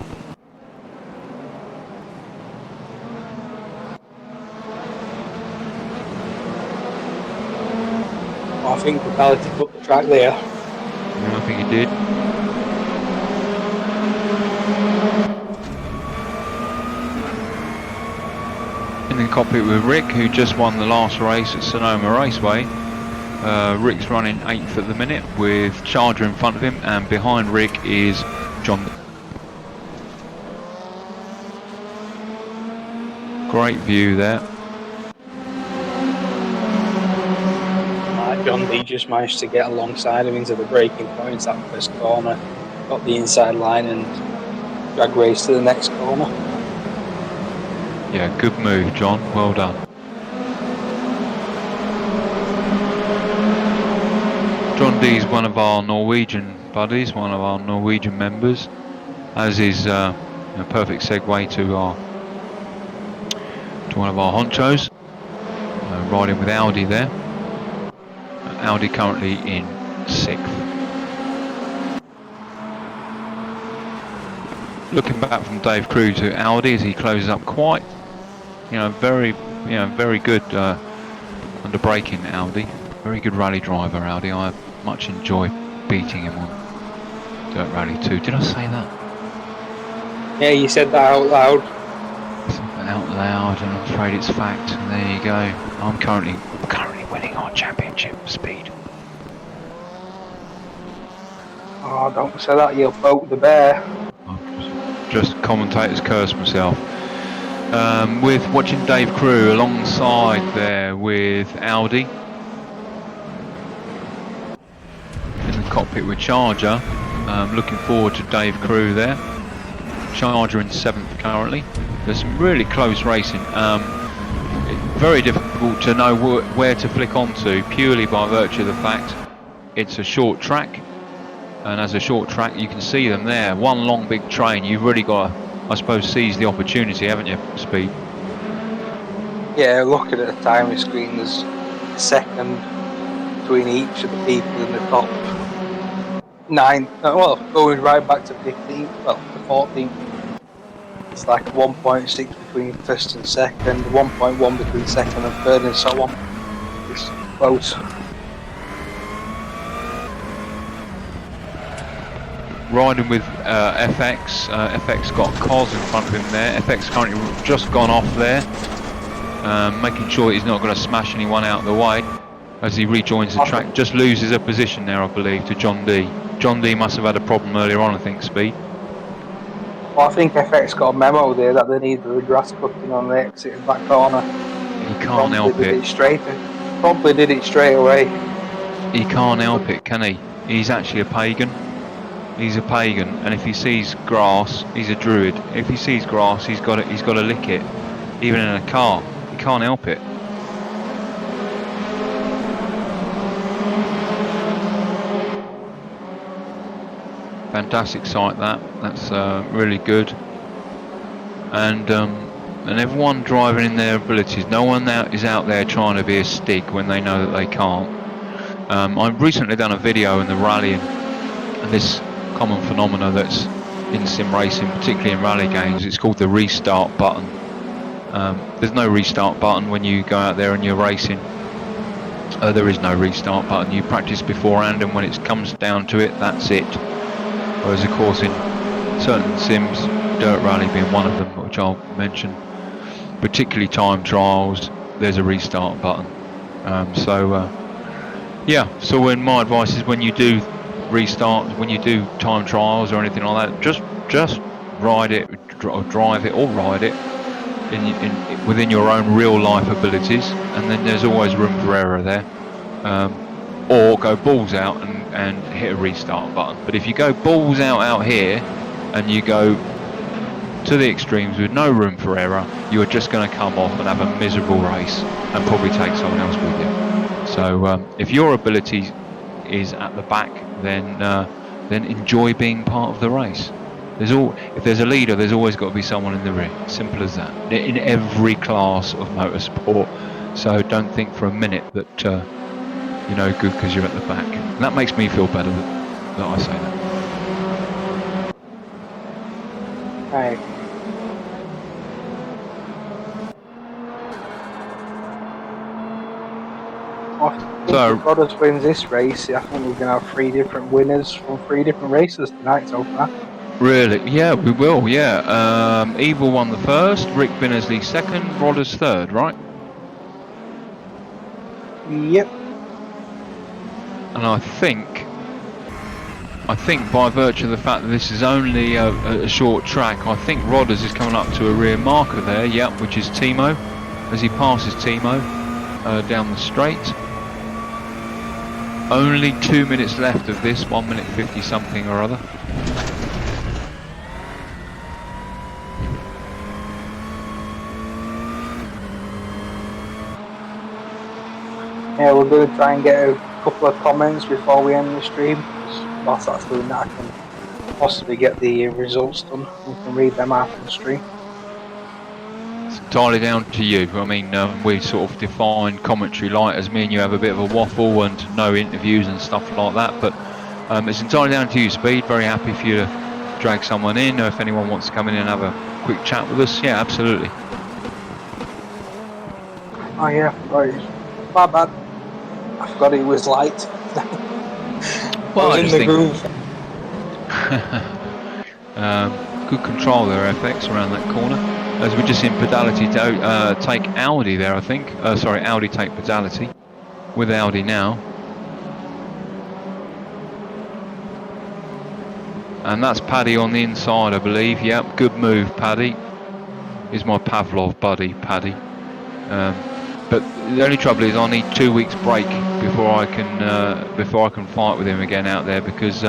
I think Vitality took the track there. Yeah, I think he did. In the cockpit with Rick, who just won the last race at Sonoma Raceway. Rick's running 8th at the minute with Charger in front of him, and behind Rick is John. Great view there. John D just managed to get alongside him into the braking points that first corner, got the inside line and drag race to the next corner. Yeah, good move, John. Well done. John D is one of our Norwegian buddies, one of our Norwegian members, as is a perfect segue to one of our honchos, riding with Audi there. Audi currently in 6th. Looking back from Dave Crew to Audi as he closes up quite, very good under braking Audi. Very good rally driver Audi. I much enjoy beating him on Dirt Rally 2. Did I say that? Yeah, you said that out loud. Out loud, and I'm afraid it's fact. And there you go. I'm currently winning our championship, Speed. Oh, don't say that, you'll poke the bear. Just commentator's curse myself. With watching Dave Crew alongside there with Audi. In the cockpit with Charger. Looking forward to Dave Crew there. Charger in 7th currently. There's some really close racing. Very difficult to know where to flick onto, purely by virtue of the fact it's a short track, and as a short track you can see them there. One long big train. You've really got to, I suppose, seize the opportunity, haven't you, Speed? Yeah, looking at the timing screen, there's a second between each of the people in the top 9. Well, going right back to 15, well, to 14. It's like 1.6 between first and second, 1.1 between second and third, and so on. It's close. Riding with FX. FX got Cos in front of him there. FX currently just gone off there, making sure he's not going to smash anyone out of the way as he rejoins the track. Just loses a position there, I believe, to John D. John D must have had a problem earlier on, I think, Speed. Well, I think FX got a memo there that they needed the grass cutting on the exit of that corner. He can't help it. Probably did it straight away. He can't help it, can he? He's actually a pagan. He's a pagan, and if he sees grass, he's a druid. If he sees grass, he's got to lick it, even in a car. He can't help it. Fantastic sight that's really good, and everyone driving in their abilities. No one is out there trying to be a stick when they know that they can't. I've recently done a video in the rally and this common phenomena that's in sim racing, particularly in rally games. It's called the restart button. There's no restart button when you go out there and you're racing. There is no restart button. You practice beforehand, and when it comes down to it, that's it. Whereas of course in certain sims, Dirt Rally being one of them, which I'll mention, particularly time trials, there's a restart button. Yeah, so when my advice is, when you do restart, when you do time trials or anything like that, just ride it, drive it, or ride it within your own real life abilities, and then there's always room for error there. Or go balls out and hit a restart button. But if you go balls out here and you go to the extremes with no room for error, you're just going to come off and have a miserable race and probably take someone else with you. So if your ability is at the back, then then enjoy being part of the race. If there's a leader, there's always got to be someone in the rear. Simple as that. In every class of motorsport. So don't think for a minute that you're no good because you're at the back. And that makes me feel better that I say that. Right. So, if Brothers wins this race, I think we're going to have 3 different winners from 3 different races tonight so far. Really? Yeah, we will, yeah. Evil won the first, Rick Binnersley second, Rodders third, right? Yep. And I think by virtue of the fact that this is only a short track, I think Rodders is coming up to a rear marker there, yep, which is Timo, as he passes Timo down the straight. Only 2 minutes left of this, 1 minute 50 something or other. Yeah, we're going to try and get a couple of comments before we end the stream. Whilst that's doing that, I can possibly get the results done. We can read them after the stream. It's entirely down to you. I mean, we sort of define commentary light as me and you have a bit of a waffle and no interviews and stuff like that. But it's entirely down to you, Speed. Very happy for you to drag someone in, or if anyone wants to come in and have a quick chat with us. Yeah, absolutely. Oh yeah, my bad. I forgot it was light. Well, I was in the groove. Good control there, FX, around that corner. As we're just in pedality to take Audi there, I think. Sorry, Audi take pedality. With Audi now. And that's Paddy on the inside, I believe. Yep, good move, Paddy. He's my Pavlov buddy, Paddy. But the only trouble is I need 2 weeks break before I can fight with him again out there because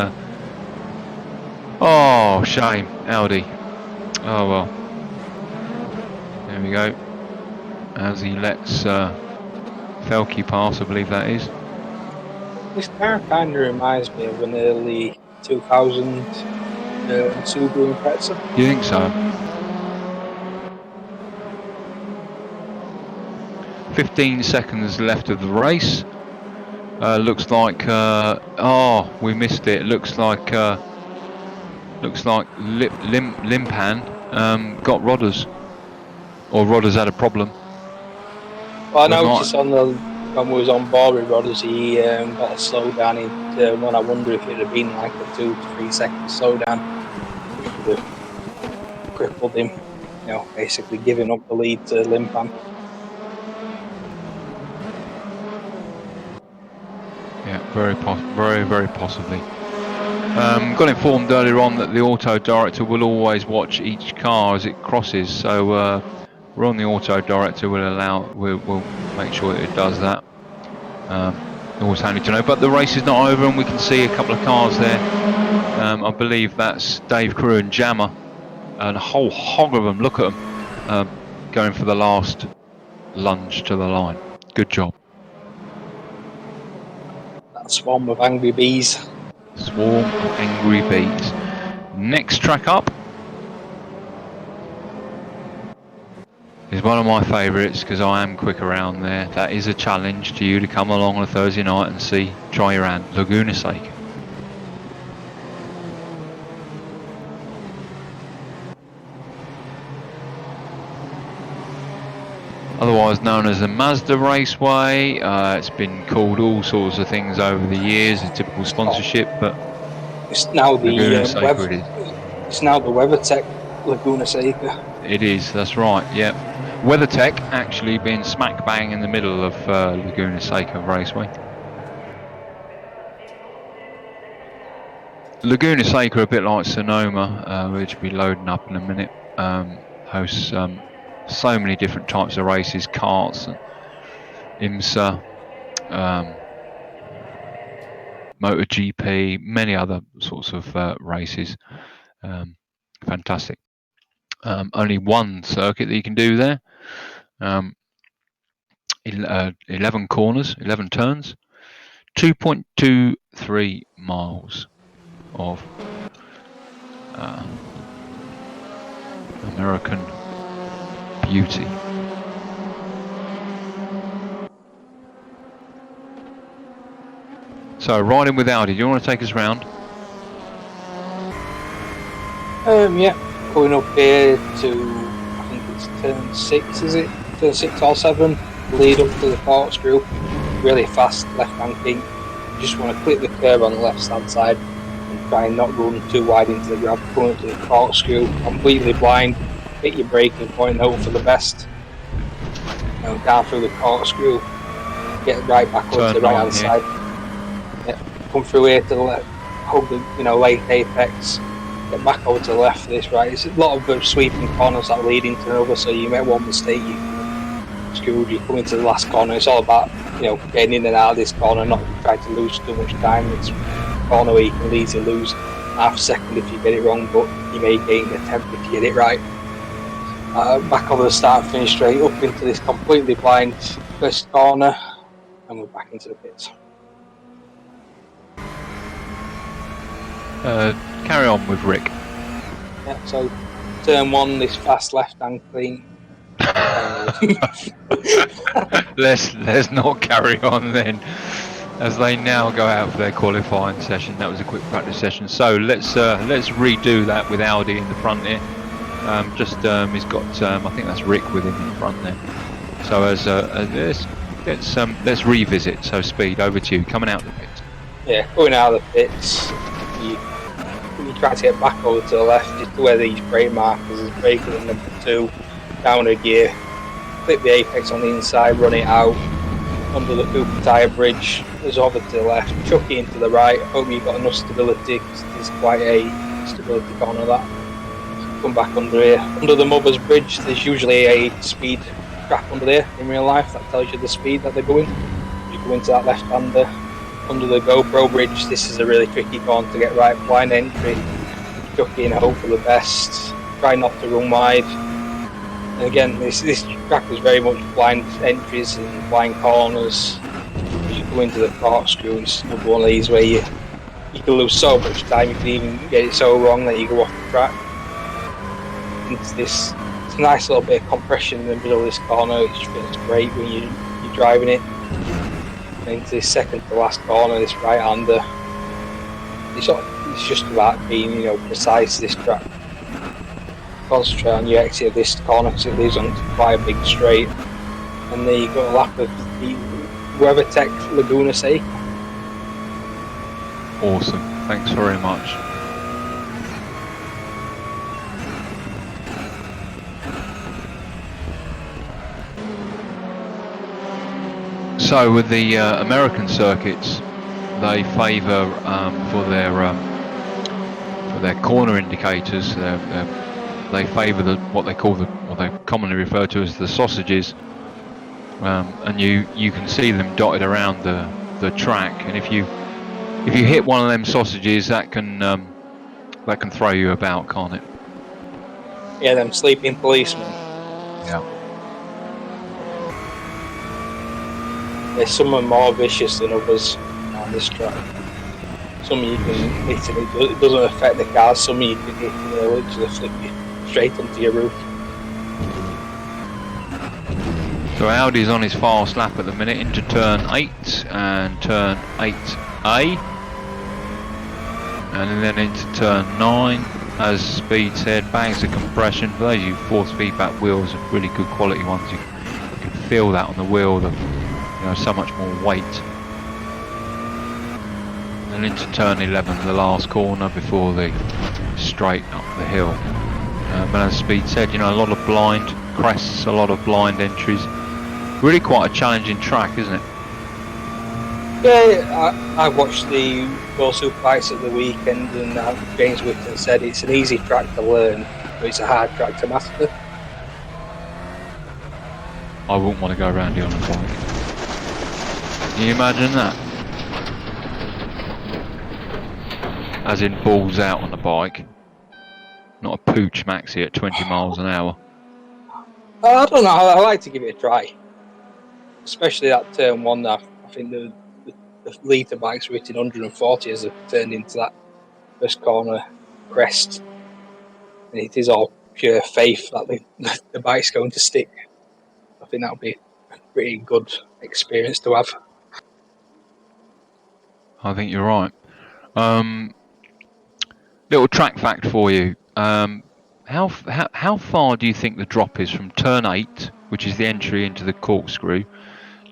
oh, shame, Audi. Oh well. There we go. As he lets Felke pass, I believe that is. This car kind of reminds me of an early 2000 Subaru Impreza. You think so? 15 seconds left of the race. Looks like oh, we missed it. Looks like Limpan got Rodders, or Rodders had a problem. Well, I noticed when we was on board with Rodders, he got a slowdown in turn one. I wonder if it had been like a 2 to 3 second slowdown, which would have crippled him. You know, basically giving up the lead to Limpan. Yeah, very possibly. Got informed earlier on that the auto director will always watch each car as it crosses, so we're on the auto director. We'll make sure that it does that. Always handy to know. But the race is not over, and we can see a couple of cars there. I believe that's Dave Crew and Jammer, and a whole hog of them. Look at them going for the last lunge to the line. Good job. That swarm of angry bees. Swarm of angry bees. Next track up is one of my favourites because I am quick around there. That is a challenge to you to come along on a Thursday night and try your hand. Laguna Seca. Otherwise known as the Mazda Raceway. It's been called all sorts of things over the years, a typical sponsorship, but it's now the it's now the WeatherTech Laguna Seca. It is, that's right, yep. WeatherTech actually being smack bang in the middle of Laguna Seca Raceway. Laguna Seca, a bit like Sonoma, which will be loading up in a minute, hosts so many different types of races, karts, and IMSA, MotoGP, many other sorts of races. Fantastic. Only one circuit that you can do there. 11 corners, 11 turns, 2.23 miles of American beauty. So riding with Audi, do you want to take us round? Yeah, going up here to, I think it's turn 6, is it? Turn 6 or 7, lead up to the corkscrew, really fast left-hand kink. You just want to clip the curb on the left-hand side and try and not run too wide into the grab, going up to the corkscrew, completely blind, hit your braking point and hope for the best. Down through the corkscrew, get right back onto the right-hand side. Yeah, come through here to the left, hold the late apex, get back over to the left of this right. It's a lot of sweeping corners that lead into another, so you make one mistake, you screwed, you come into the last corner. It's all about getting in and out of this corner, not trying to lose too much time. It's a corner where you can easily lose half a second if you get it wrong, but you may gain a tenth if you get it right. Back over the start and finish straight, up into this completely blind first corner, and we're back into the pits. Carry on with Rick. Yeah, so turn 1, this fast left-hand clean. Let's not carry on then, as they now go out for their qualifying session. That was a quick practice session. So let's redo that with Audi in the front here. He's got I think that's Rick with him in front there. So let's revisit. So speed, over to you, coming out the pits. Yeah, going out of the pits, you try to get back over to the left, just to where these brake markers is braking at number 2, down a gear, clip the apex on the inside, run it out under the Cooper tyre bridge, there's over to the left, chuck it into the right, hope you've got enough stability, because there's quite a stability corner that. Come back under here. Under the Mothers Bridge, there's usually a speed trap under there in real life that tells you the speed that they're going. You go into that left-hander. Under the GoPro Bridge, this is a really tricky corner to get right. Blind entry, chuck in, hope for the best. Try not to run wide. And again, this track is very much blind entries and blind corners. As you go into the corkscrew, it's another one of these where you can lose so much time. You can even get it so wrong that you go off the track. It's a nice little bit of compression in the middle of this corner, which feels great when you're driving it. And into this second to last corner, this right-hander, it's just about being precise, this track. Concentrate on your exit of this corner because it leads on quite a big straight. And then you've got a lap of the WeatherTech Laguna Seca. Awesome, thanks very much. So with the American circuits, they favour for their corner indicators. They favour what they commonly refer to as the sausages, and you can see them dotted around the track. And if you hit one of them sausages, that can throw you about, can't it? Yeah, them sleeping policemen. Yeah. Some are more vicious than others on this track. Some you can hit and it doesn't affect the cars. Some you can hit and they'll literally flip you straight onto your roof. So Audi's on his fast lap at the minute into turn 8 and turn 8A, and then into turn 9. As Speed said, bags of compression. For those of you force feedback wheels are really good quality ones. You can feel that on the wheel. So much more weight. And into turn 11, the last corner before the straight up the hill. But as Speed said, a lot of blind crests, a lot of blind entries. Really quite a challenging track, isn't it? Yeah, I watched the World Superbikes at the weekend, and James Whitton said it's an easy track to learn, but it's a hard track to master. I wouldn't want to go around here on a bike. Can you imagine that? As in balls out on the bike. Not a pooch maxi at 20 miles an hour. I don't know, I like to give it a try. Especially that turn 1, I think the leader bikes were hitting 140 as they turned into that first corner crest, and it is all pure faith that the bike's going to stick. I think that'll be a pretty good experience to have. I think you're right. Little track fact for you. How far do you think the drop is from turn 8, which is the entry into the corkscrew,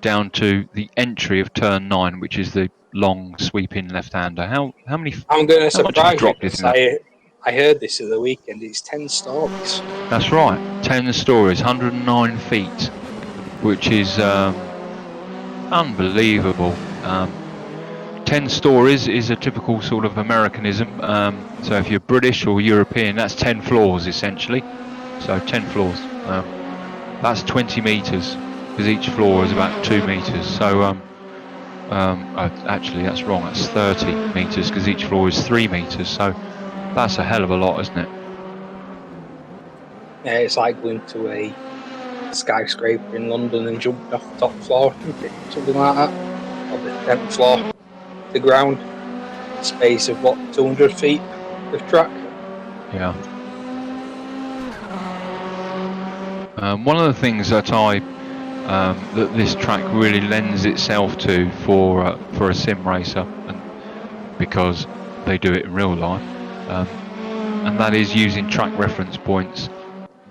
down to the entry of turn 9, which is the long sweeping left-hander? How I'm going to How much of a surprise you drop do you because think that? I heard this at the weekend. It's 10 stories. That's right, 10 stories, 109 feet, which is unbelievable. 10 stories is a typical sort of Americanism. So if you're British or European, that's 10 floors essentially. So 10 floors. That's 20 meters, because each floor is about 2 meters. So actually that's wrong. That's 30 meters, because each floor is 3 meters. So that's a hell of a lot, isn't it? Yeah, it's like going to a skyscraper in London and jumping off the top floor, isn't it? Something like that. Or the 10th floor, the ground. Space of what, 200 feet of track? Yeah. One of the things that that this track really lends itself to for a sim racer, and because they do it in real life, and that is using track reference points.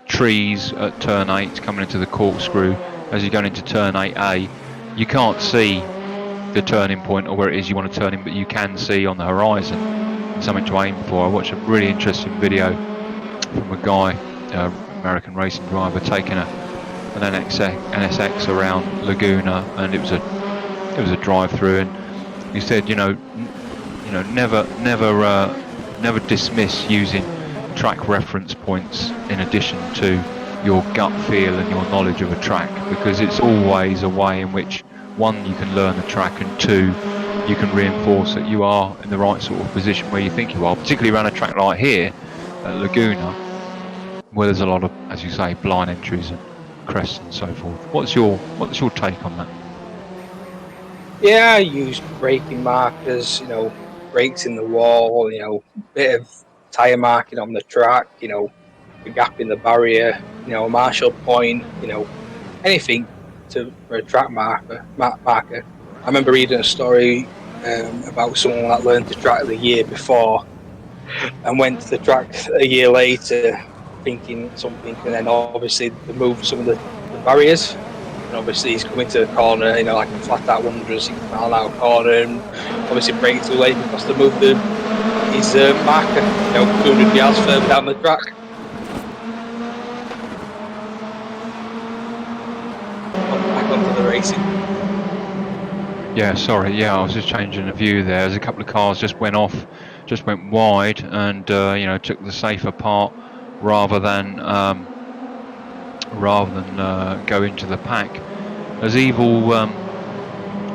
Trees at turn 8 coming into the corkscrew. As you're going into turn 8A, you can't see the turning point or where it is you want to turn in, but you can see on the horizon something to aim for. I watched a really interesting video from a guy, American racing driver, taking an NSX around Laguna, and it was a drive through, and he said, never dismiss using track reference points in addition to your gut feel and your knowledge of a track, because it's always a way in which, one, you can learn the track, and two, you can reinforce that you are in the right sort of position where you think you are, particularly around a track like here at Laguna, where there's a lot of, as you say, blind entries and crests and so forth. What's your take on that? Yeah, I use braking markers, brakes in the wall, bit of tyre marking on the track, a gap in the barrier, a marshal point, anything for a track marker. I remember reading a story about someone that learned to track the year before and went to the track a year later thinking something, and then obviously they moved some of the barriers. And obviously he's coming to the corner, like a flat out 160-mile-an-hour corner, and obviously brakes too late because they moved his marker, 200 yards further down the track. Back onto the racing. Yeah, sorry. Yeah, I was just changing the view there. There's a couple of cars just went wide, and took the safer part rather than go into the pack. As Evil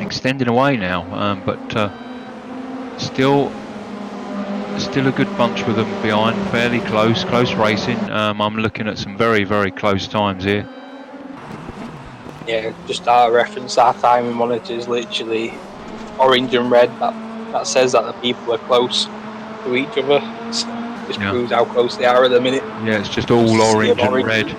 extending away now, but still a good bunch with them behind, fairly close racing. I'm looking at some very, very close times here. Yeah, just our reference, our timing monitor is literally orange and red. That says that the people are close to each other. So just proves how close they are at the minute. Yeah, it's just all orange and red.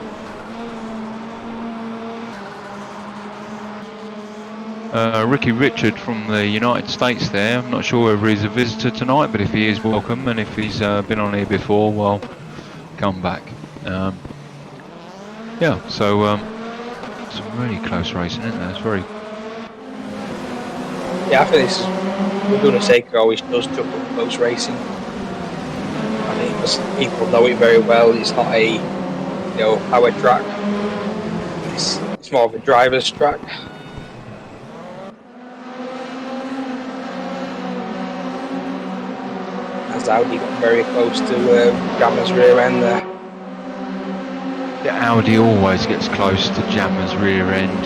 Ricky Richard from the United States there. I'm not sure whether he's a visitor tonight, but if he is, welcome. And if he's been on here before, well, come back. Yeah, so some really close racing, isn't there? It's very... Yeah, I think this is... Laguna Seca always does chuck up close racing. I mean, because people know it very well. It's not a power track. It's more of a driver's track. As Audi got very close to Jammer's rear end there. Yeah, Audi always gets close to Jammer's rear end.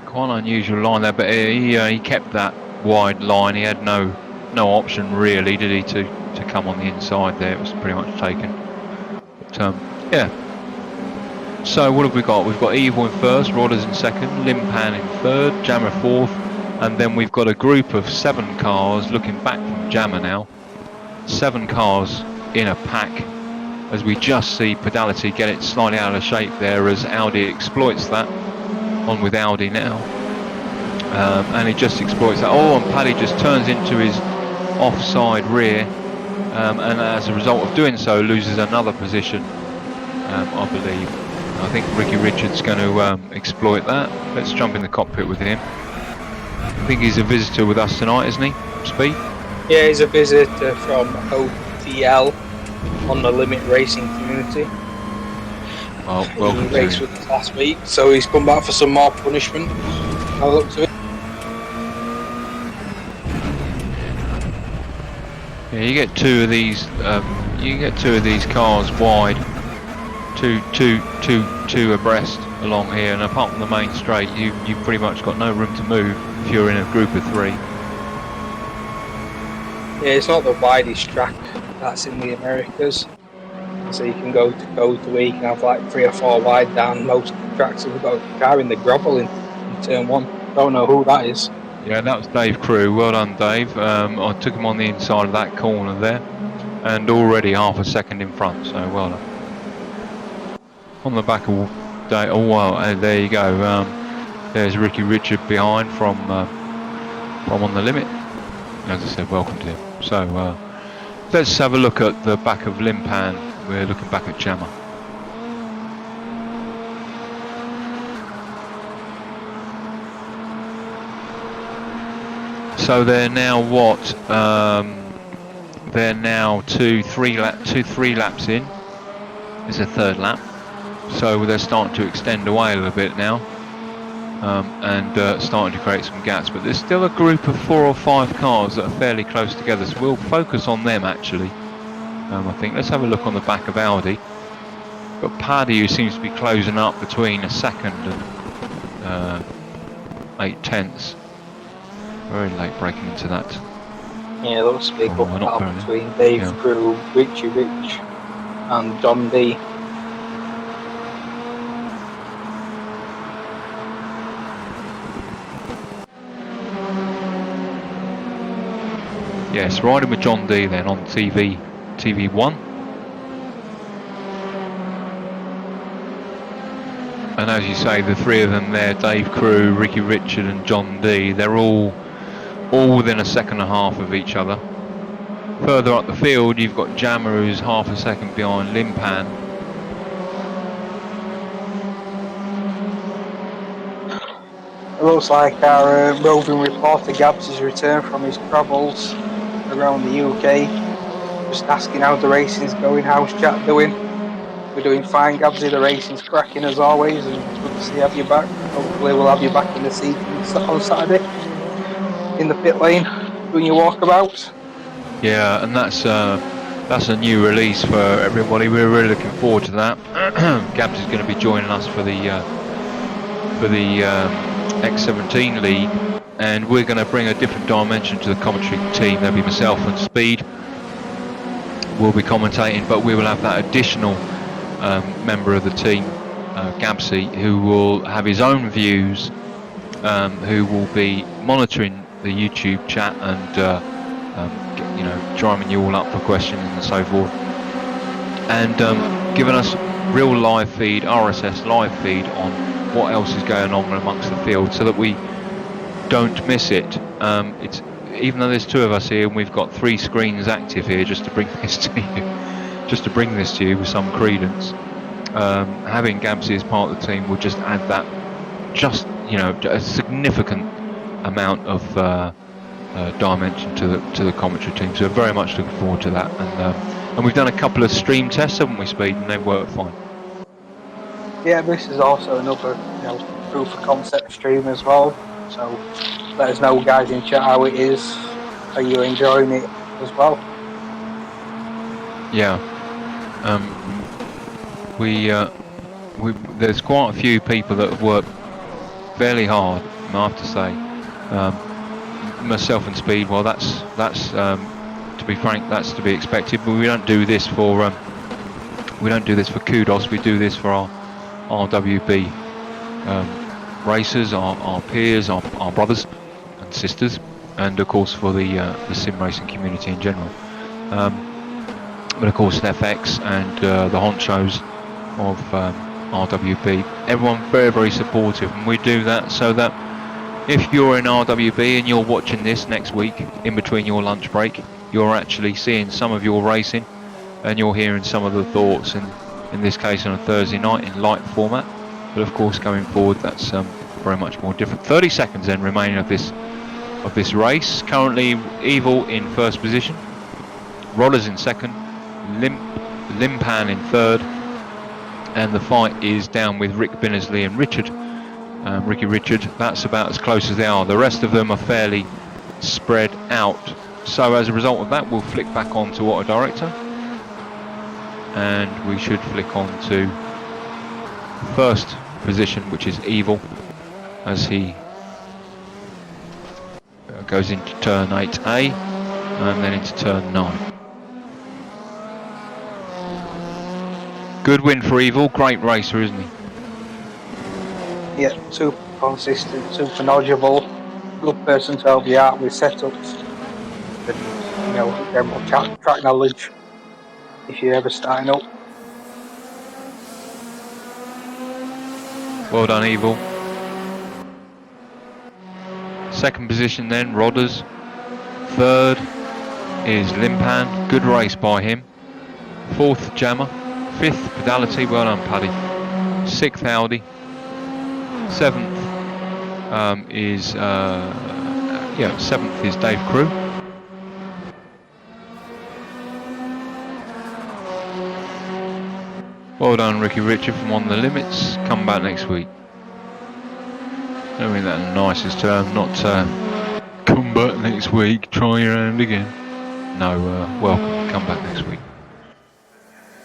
Quite an unusual line there, but he kept that wide line. He had no option really, did he, to come on the inside there. It was pretty much taken. But yeah, So what have we got? We've got Evil in first, Rodders in second, Limpan in third, Jammer fourth, and then we've got a group of 7 cars looking back from Jammer now. 7 cars in a pack as we just see Pedality get it slightly out of shape there as Audi exploits that. On with Audi now. And he just exploits that. Oh, and Paddy just turns into his offside rear, and as a result of doing so loses another position, I believe. I think Ricky Richards going to exploit that. Let's jump in the cockpit with him. I think he's a visitor with us tonight, isn't he? Speed? Yeah, he's a visitor from OTL on the Limit Racing community. Well, welcome he raced with us last week, so he's come back for some more punishment. I'll look to it. Yeah, you get 2 of these. You get 2 of these cars wide, two abreast along here, and apart from the main straight, you've pretty much got no room to move if you're in a group of 3. Yeah, it's not the widest track that's in the Americas, so you can go to where you can have like 3 or 4 wide down most tracks. We've got a car in the gravel in turn 1. Don't know who that is. Yeah, that was Dave Crew. Well done, Dave. I took him on the inside of that corner there, and already half a second in front. So well done. On the back of Dave. Oh wow, there you go. There's Ricky Richard behind from On the Limit. As I said, welcome to him. So let's have a look at the back of Limpan. We're looking back at Jammer. So they're now what? They're now 3 laps in. It's a 3rd lap. So they're starting to extend away a little bit now, and starting to create some gaps. But there's still a group of 4 or 5 cars that are fairly close together. So we'll focus on them actually. I think let's have a look on the back of Audi. Got Paddy who seems to be closing up between a 2nd and 8/10. Very late breaking into that. Yeah, looks to be up between Dave Crew, Richie Rich, and John D. Yes, riding with John D then on TV1. And as you say, the 3 of them there, Dave Crew, Ricky Richard and John D, they're all within a 1.5 of each other. Further up the field, you've got Jammer who's half a second behind Limpan. It looks like our roving reporter Gabs has returned from his travels around the UK. Just asking how the racing's going, how's chat doing? We're doing fine, Gabsy, the racing's cracking as always, and it's good to have you back. Hopefully we'll have you back in the seat on Saturday, in the pit lane, doing your walkabouts. Yeah, and that's a new release for everybody. We're really looking forward to that. Gabs is going to be joining us for the X17 League, and we're going to bring a different dimension to the commentary team. There'll be myself and Speed will be commentating, but we will have that additional member of the team, Gabsy, who will have his own views, who will be monitoring the YouTube chat and driving you all up for questions and so forth, and giving us real live feed, RSS live feed on what else is going on amongst the field, so that we don't miss it. It's even though there's 2 of us here and we've got 3 screens active here just to bring this to you, with some credence. Having Gabsy as part of the team will just add that, a significant amount of dimension to the commentary team. So we're very much looking forward to that. And we've done a couple of stream tests, haven't we, Speed? And they've worked fine. Yeah, this is also another proof of concept stream as well. So let us know, guys, in chat, how it is. Are you enjoying it as well? Yeah. There's quite a few people that have worked fairly hard, I have to say. Myself and Speed, well, that's to be frank, that's to be expected. But we don't do this for kudos. We do this for RWB racers, our peers, our brothers and sisters, and of course for the sim racing community in general. But of course FX and the honchos of RWB, everyone very, very supportive, and we do that so that if you're in RWB and you're watching this next week in between your lunch break, you're actually seeing some of your racing and you're hearing some of the thoughts, and in this case on a Thursday night in light format. But of course going forward that's very much more different. 30 seconds then remaining of this race. Currently Evil in first position, Rollers in second, Limpan in third, and the fight is down with Rick Binnersley and Ricky Richard. That's about as close as they are. The rest of them are fairly spread out. So as a result of that, we'll flick back on to Auto Director, and we should flick on to first position, which is Evil, as he goes into turn 8A and then into turn 9. Good win for Evil, great racer, isn't he? Yeah, super consistent, super knowledgeable, good person to help you out with setups and general track knowledge if you're ever starting up. Well done, Evil. Second position then, Rodders. Third is Limpan, good race by him. Fourth, Jammer. Fifth, Pedality, well done, Paddy. Sixth, Audi. Seventh seventh is Dave Crew. Well done, Ricky Richard from On the Limits. Come back next week. I don't mean that in the nicest term, not come back next week, try your hand again. No, welcome, come back next week.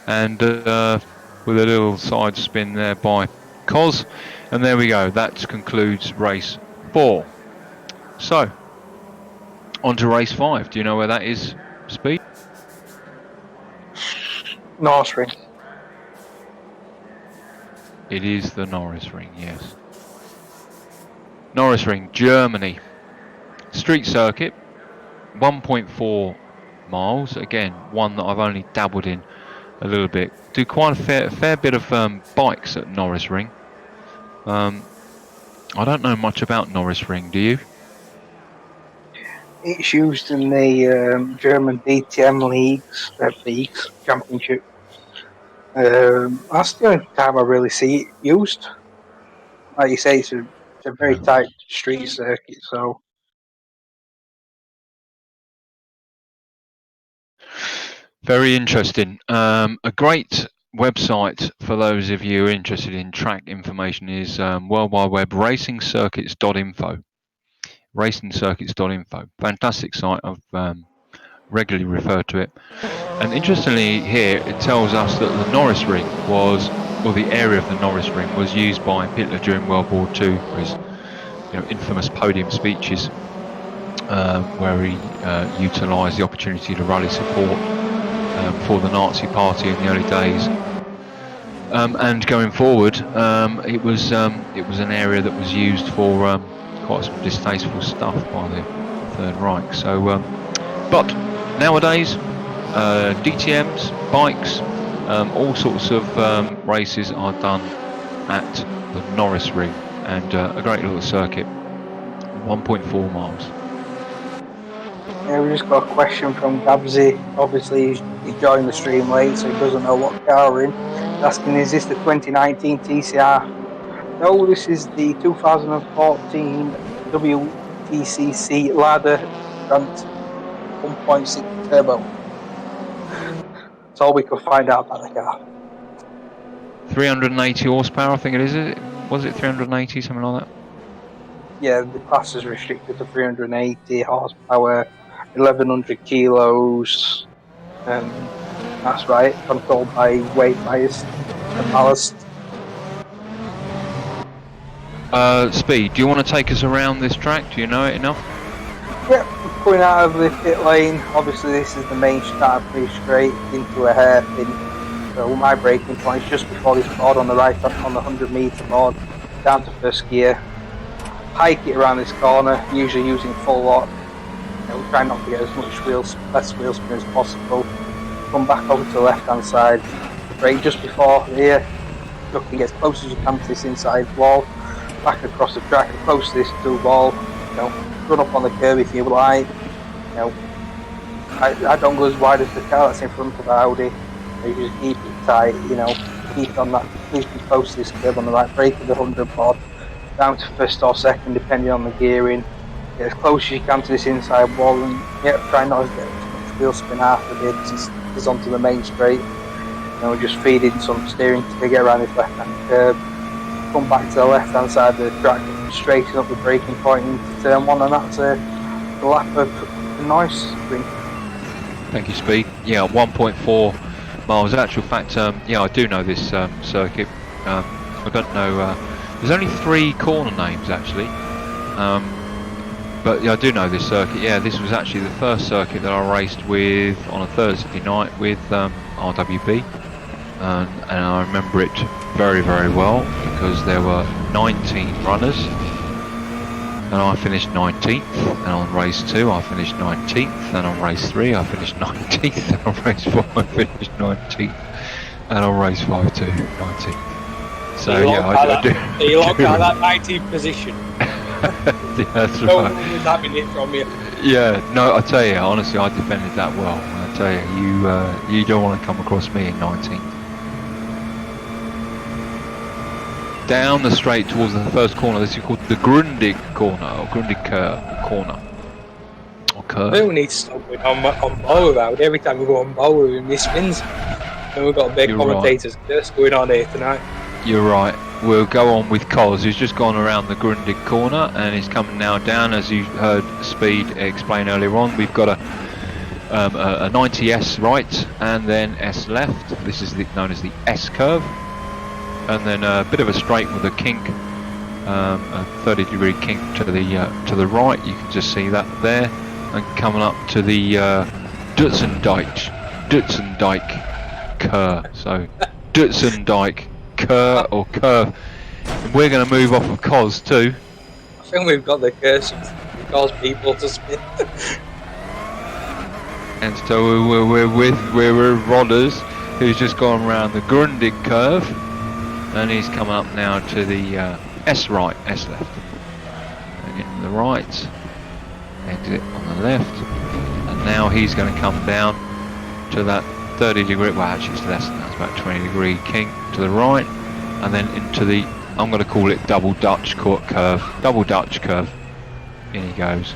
And with a little side spin there by Cos, and there we go, that concludes race 4. So, on to race 5. Do you know where that is, Speed? Norris Ring. It is the Norris Ring, yes. Norris Ring, Germany. Street circuit, 1.4 miles. Again, one that I've only dabbled in a little bit. Do quite a fair bit of bikes at Norris Ring. I don't know much about Norris Ring, do you? It's used in the German DTM leagues championship. That's the only time I really see it used. Like you say, it's a very tight street circuit, so. Very interesting. A great website for those of you interested in track information is World Wide Web racingcircuits.info. Racingcircuits.info. Fantastic site. I've regularly referred to it. And interestingly here, it tells us that the Norris Ring was, or the area of the Norris Ring was used by Hitler during World War II for his infamous podium speeches, where he utilised the opportunity to rally support for the Nazi Party in the early days. And going forward, it was an area that was used for quite some distasteful stuff by the Third Reich. So, but nowadays, DTMs, bikes, all sorts of races are done at the Norris Ring, and a great little circuit, 1.4 miles. Yeah, we just got a question from Gabsy. Obviously, he joined the stream late, so he doesn't know what car we're in. He's asking, is this the 2019 TCR? No, this is the 2014 WTCC Ladder Grant 1.6 Turbo. That's all we could find out about the car. 380 horsepower, I think it is. Was it 380, something like that? Yeah, the class is restricted to 380 horsepower, 1100 kilos. That's right, controlled by weight bias and ballast. Speed, do you want to take us around this track? Do you know it enough? Yep, coming out of the pit lane, obviously this is the main start, pretty straight into a hairpin. So my braking point is just before this board on the right, on the 100-meter board, down to first gear. Hike it around this corner, usually using full lock. Try not to get as much less wheel spin as possible. Come back over to the left-hand side. Brake just before here. Look to get as close as you can to this inside wall. Back across the track, close to this blue wall. Run up on the curb if you like. I don't go as wide as the car that's in front of the Audi. You just keep it tight, keep it on that, keep it close to this curb on the right, brake at the 100 board, down to first or second depending on the gearing. Get as close as you can to this inside wall and try not to get as much wheel spin after it because it's onto the main straight. Just feed in some steering to get around this left hand curb. Come back to the left hand side of the track, straighten up the braking point into turn one, and that's a lap of the nice ring. Thank you, Speed. Yeah, 1.4 miles. Actual fact, I do know this circuit. I don't know. There's only 3 corner names actually, but yeah, I do know this circuit. Yeah, this was actually the first circuit that I raced with on a Thursday night with RWB, and I remember it very, very well because there were 19 runners. And I finished 19th, and on race 2 I finished 19th, and on race 3 I finished 19th, and on race 4 I finished 19th, and on race 5 too, 19th. So I do. You locked out that 19th position. Yeah, that's no right. one was having it from you. Yeah, no, I tell you, honestly, I defended that well. I tell you, you don't want to come across me in 19th. Down the straight towards the first corner. This is called the Grundig corner, or Grundig corner. Or curve. I think we need to stop going on ball about every time we go on ball we miss spins. And we've got big commentators going on here tonight. You're right. We'll go on with Cos, who's just gone around the Grundig corner and he's coming now down, as you heard Speed explain earlier on. We've got a 90S right and then S left. This is known as the S curve. And then a bit of a straight with a kink, a 30-degree kink to the right. You can just see that there, and coming up to the Dutzendijk Kerr. So Dutzendijk Kerr or curve. And we're going to move off of Cos too. I think we've got the curse to cause people to spin. And so we're with Rodders, who's just gone around the Grundig curve. And he's come up now to the S right, S left. Again to the right, exit on the left, and now he's going to come down to that 30-degree, well actually it's less than that, it's about 20-degree kink to the right, and then into the, I'm going to call it double Dutch curve, double Dutch curve. In he goes.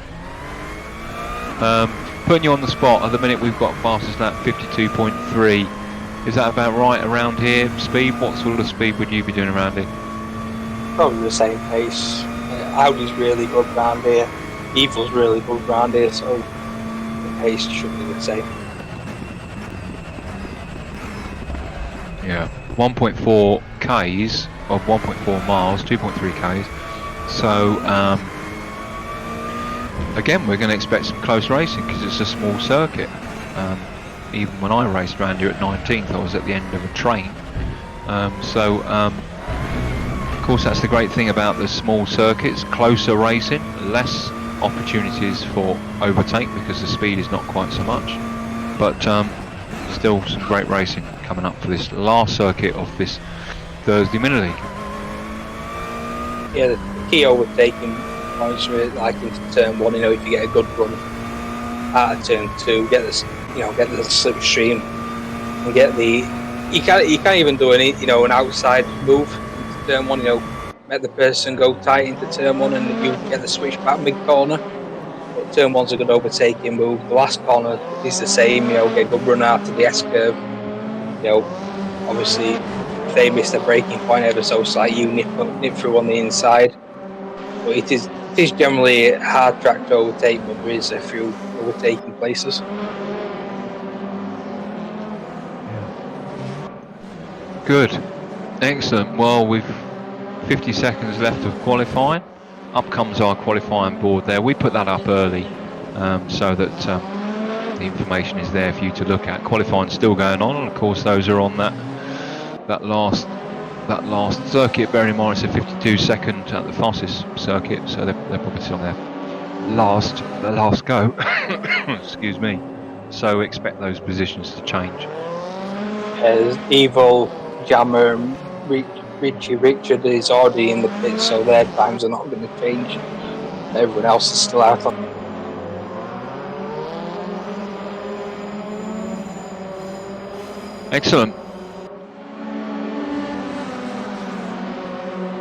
Putting you on the spot, at the minute we've got fastest lap 52.3. Is that about right around here? Speed? What sort of speed would you be doing around here? Probably the same pace. Audi's really good round here. Evil's really good round here, so the pace should be the same. Yeah, 1.4 Ks of 1.4 miles, 2.3 Ks. So again, we're going to expect some close racing because it's a small circuit. Even when I raced around here at 19th, I was at the end of a train. Of course, that's the great thing about the small circuits, closer racing, less opportunities for overtake because the speed is not quite so much. But still some great racing coming up for this last circuit of this Thursday Mini League. Yeah, the key overtaking points are like into turn 1, if you get a good run out of turn 2, get the slipstream and get the you can't even do any an outside move into turn 1, let the person go tight into turn 1 and you get the switch back mid corner. But turn 1's a good overtaking move. The last corner is the same, get a good run out to the S curve. Obviously if they miss the braking point ever so slight, you nip through on the inside. But it is generally a hard track to overtake, but there is a few overtaking places. Good, excellent. Well, we've 50 seconds left of qualifying. Up comes our qualifying board there. We put that up early so that the information is there for you to look at. Qualifying still going on, and of course those are on that last circuit. Bearing in mind it's a 52-second at the fastest circuit, so they're probably still on their last go. Excuse me. So expect those positions to change. As Evil, Jammer, and Richard is already in the pit, so their times are not going to change. Everyone else is still out on. Excellent.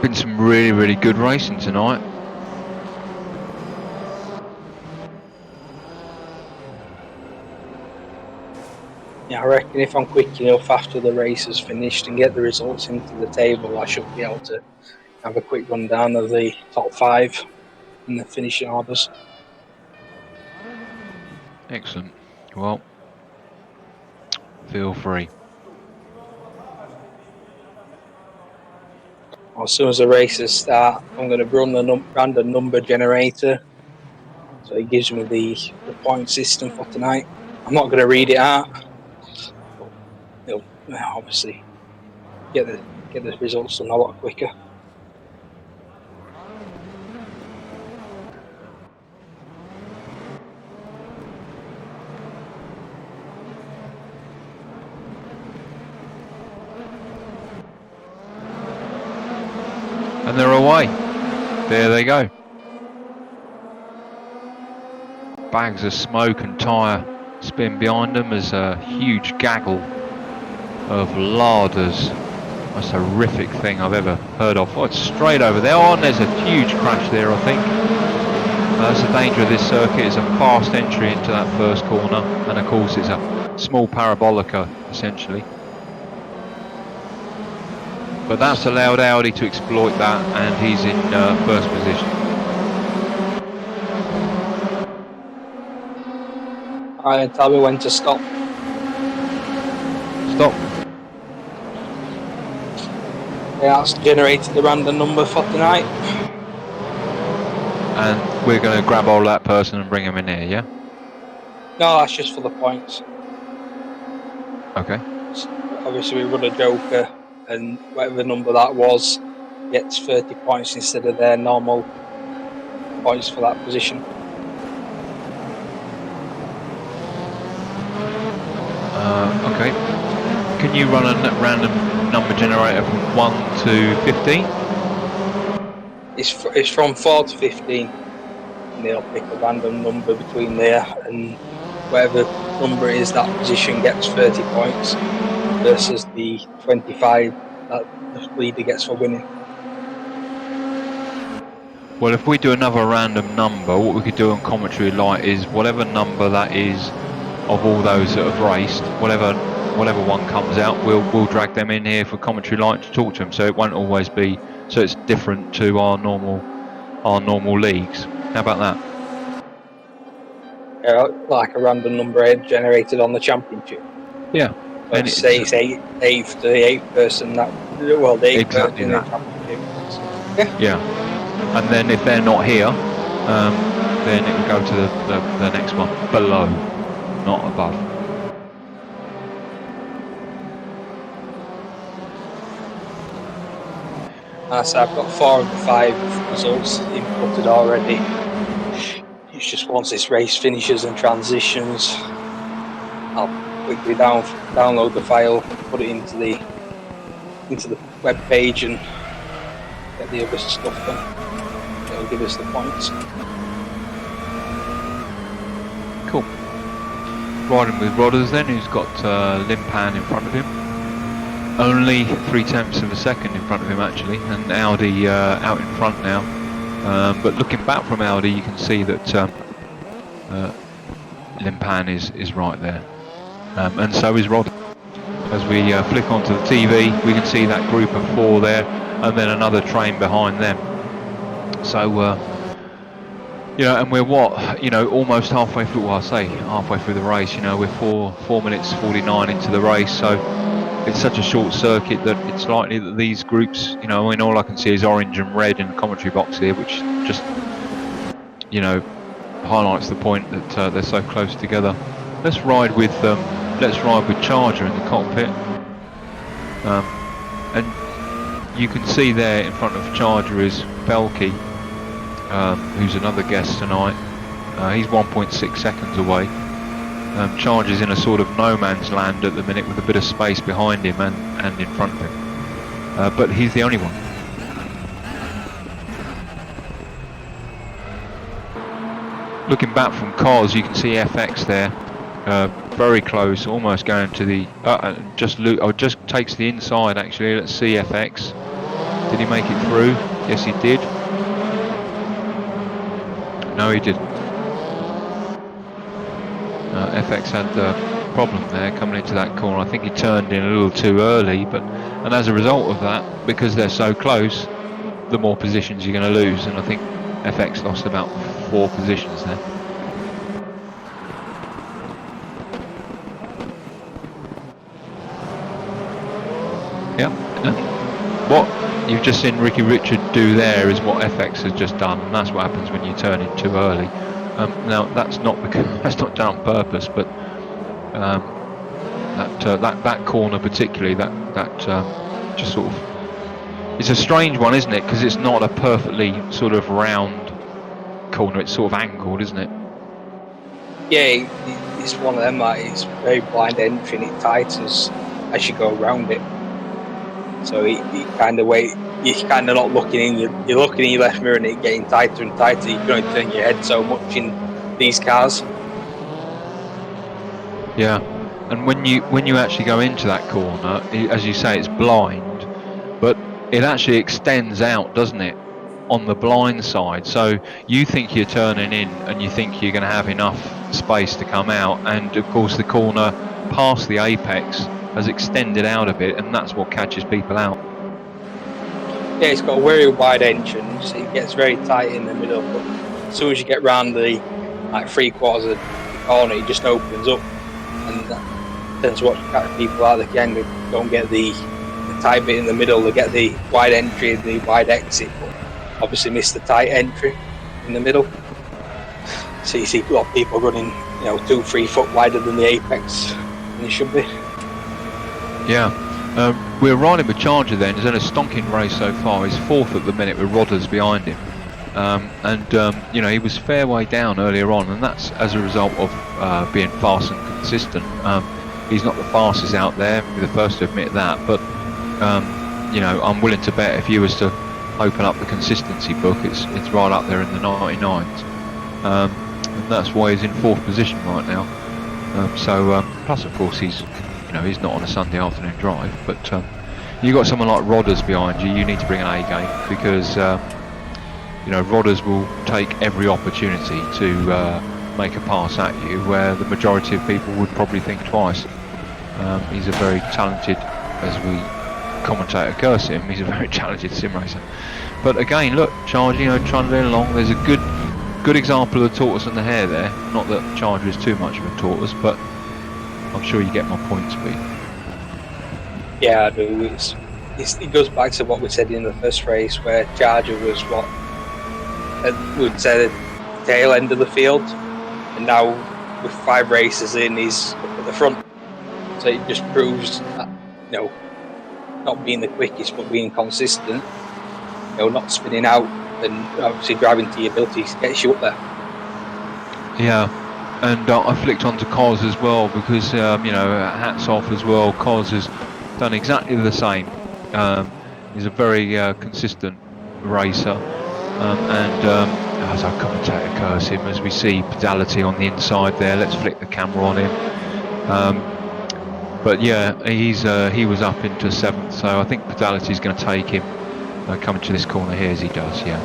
Been some really good racing tonight. Yeah, I reckon if I'm quick enough after the race is finished and get the results into the table, I should be able to have a quick rundown of the top 5 and the finishing orders. Excellent. Well, feel free. As soon as the races start, I'm going to run the random number generator, so it gives me the point system for tonight. I'm not going to read it out, but it'll obviously get the results done a lot quicker. And they're away. There they go. Bags of smoke and tyre spin behind them as a huge gaggle of larders. Most horrific thing I've ever heard of. Oh, it's straight over there. Oh, and there's a huge crash there, I think. That's the danger of this circuit. It's a fast entry into that first corner, and of course it's a small parabolica essentially. But that's allowed Audi to exploit that, and he's in first position. Alright, tell me when to stop. Stop. Yeah, that's generated the random number for tonight. And we're going to grab hold of that person and bring him in here, yeah? No, that's just for the points. Okay. So obviously, we run a joker, and whatever number that was gets 30 points instead of their normal points for that position. Okay. Can you run a random number generator from 1 to 15? It's from 4 to 15, and they'll pick a random number between there, and whatever number it is, that position gets 30 points versus the 25 that the leader gets for winning. Well, if we do another random number, what we could do on commentary light is whatever number that is of all those that have raced, whatever one comes out, we'll drag them in here for commentary light to talk to them. So it won't always be, so it's different to our normal leagues. How about that? Like a random number generated on the championship. Yeah. Let's say it's eighth to the 8th person that, well, the 8th exactly person in that. the championship. Yeah. And then if they're not here, then it will go to the next one below, not above. So I've got 4 of the 5 results inputted already. It's just once this race finishes and transitions, I'll quickly download the file, put it into the web page, and get the other stuff done. It'll give us the points. Cool. Riding with Rodders then, who's got Limpan in front of him. Only 0.3 of a second in front of him actually, and Audi out in front now. But looking back from Audi, you can see that Limpan is right there, and so is Rodders. As we flick onto the TV, we can see that group of 4 there, and then another train behind them. So, and we're almost halfway through. Well, I say halfway through the race. We're 4 minutes 49 into the race, so it's such a short circuit that it's likely that these groups, all I can see is orange and red in the commentary box here, which just, highlights the point that they're so close together. let's ride with Charger in the cockpit, and you can see there in front of Charger is Belky, who's another guest tonight. He's 1.6 seconds away. Charger's in a sort of no man's land at the minute with a bit of space behind him and in front of him, but he's the only one. Looking back from Cos, you can see FX there, very close, almost going to the. Just takes the inside actually. Let's see FX. Did he make it through? Yes, he did. No, he didn't. FX had the problem there coming into that corner. I think he turned in a little too early, and as a result of that, because they're so close, the more positions you're going to lose. And I think FX lost about 4 positions there. Yep. And what you've just seen Ricky Richard do there is what FX has just done, and that's what happens when you turn in too early. Now that's not done on purpose, but that corner particularly, that just sort of, it's a strange one, isn't it? Because it's not a perfectly sort of round corner; it's sort of angled, isn't it? Yeah, it's one of them. It's very blind entry, and it tightens as you go around it. So you kind of wait. You're kind of not looking in. You're looking in your left mirror, and it's getting tighter and tighter. You can only turn your head so much in these cars. Yeah, and when you actually go into that corner, as you say, it's blind, but it actually extends out, doesn't it, on the blind side? So you think you're turning in, and you think you're going to have enough space to come out, and of course the corner past the apex has extended out a bit, and that's what catches people out. Yeah, it's got a very wide entrance. It gets very tight in the middle, but as soon as you get round the 3/4 of the corner, it just opens up, and that tends to catch people out. They don't get the tight bit in the middle. They get the wide entry, the wide exit, but obviously miss the tight entry in the middle. So you see a lot of people running, 2-3 foot wider than the apex than they should be. Yeah. We're riding with Charger then. He's in a stonking race so far. He's 4th at the minute with Rodders behind him. He was fair way down earlier on, and that's as a result of being fast and consistent. He's not the fastest out there, we're the first to admit that, but I'm willing to bet if you was to open up the consistency book, it's right up there in the 99s. And that's why he's in 4th position right now. Plus of course he's not on a Sunday afternoon drive, but you've got someone like Rodders behind you, you need to bring an A game, because Rodders will take every opportunity to make a pass at you, where the majority of people would probably think twice. He's a very talented, as we commentator curse him, he's a very talented sim racer. But again, look, Charger, trying to lean along. There's a good example of the tortoise and the hare there. Not that Charger is too much of a tortoise, but I'm sure you get my point, Speed. Yeah, I do. It goes back to what we said in the first race, where Charger was we'd say the tail end of the field, and now with 5 races in, he's at the front. So it just proves that, not being the quickest, but being consistent, not spinning out, and obviously driving to your abilities gets you up there. Yeah. And I flicked onto Cos as well, because hats off as well. Cos has done exactly the same. He's a very consistent racer, as our commentator curse him, as we see Pedality on the inside there. Let's flick the camera on him. But yeah, he was up into 7th, so I think Pedality is going to take him coming to this corner here, as he does. Yeah.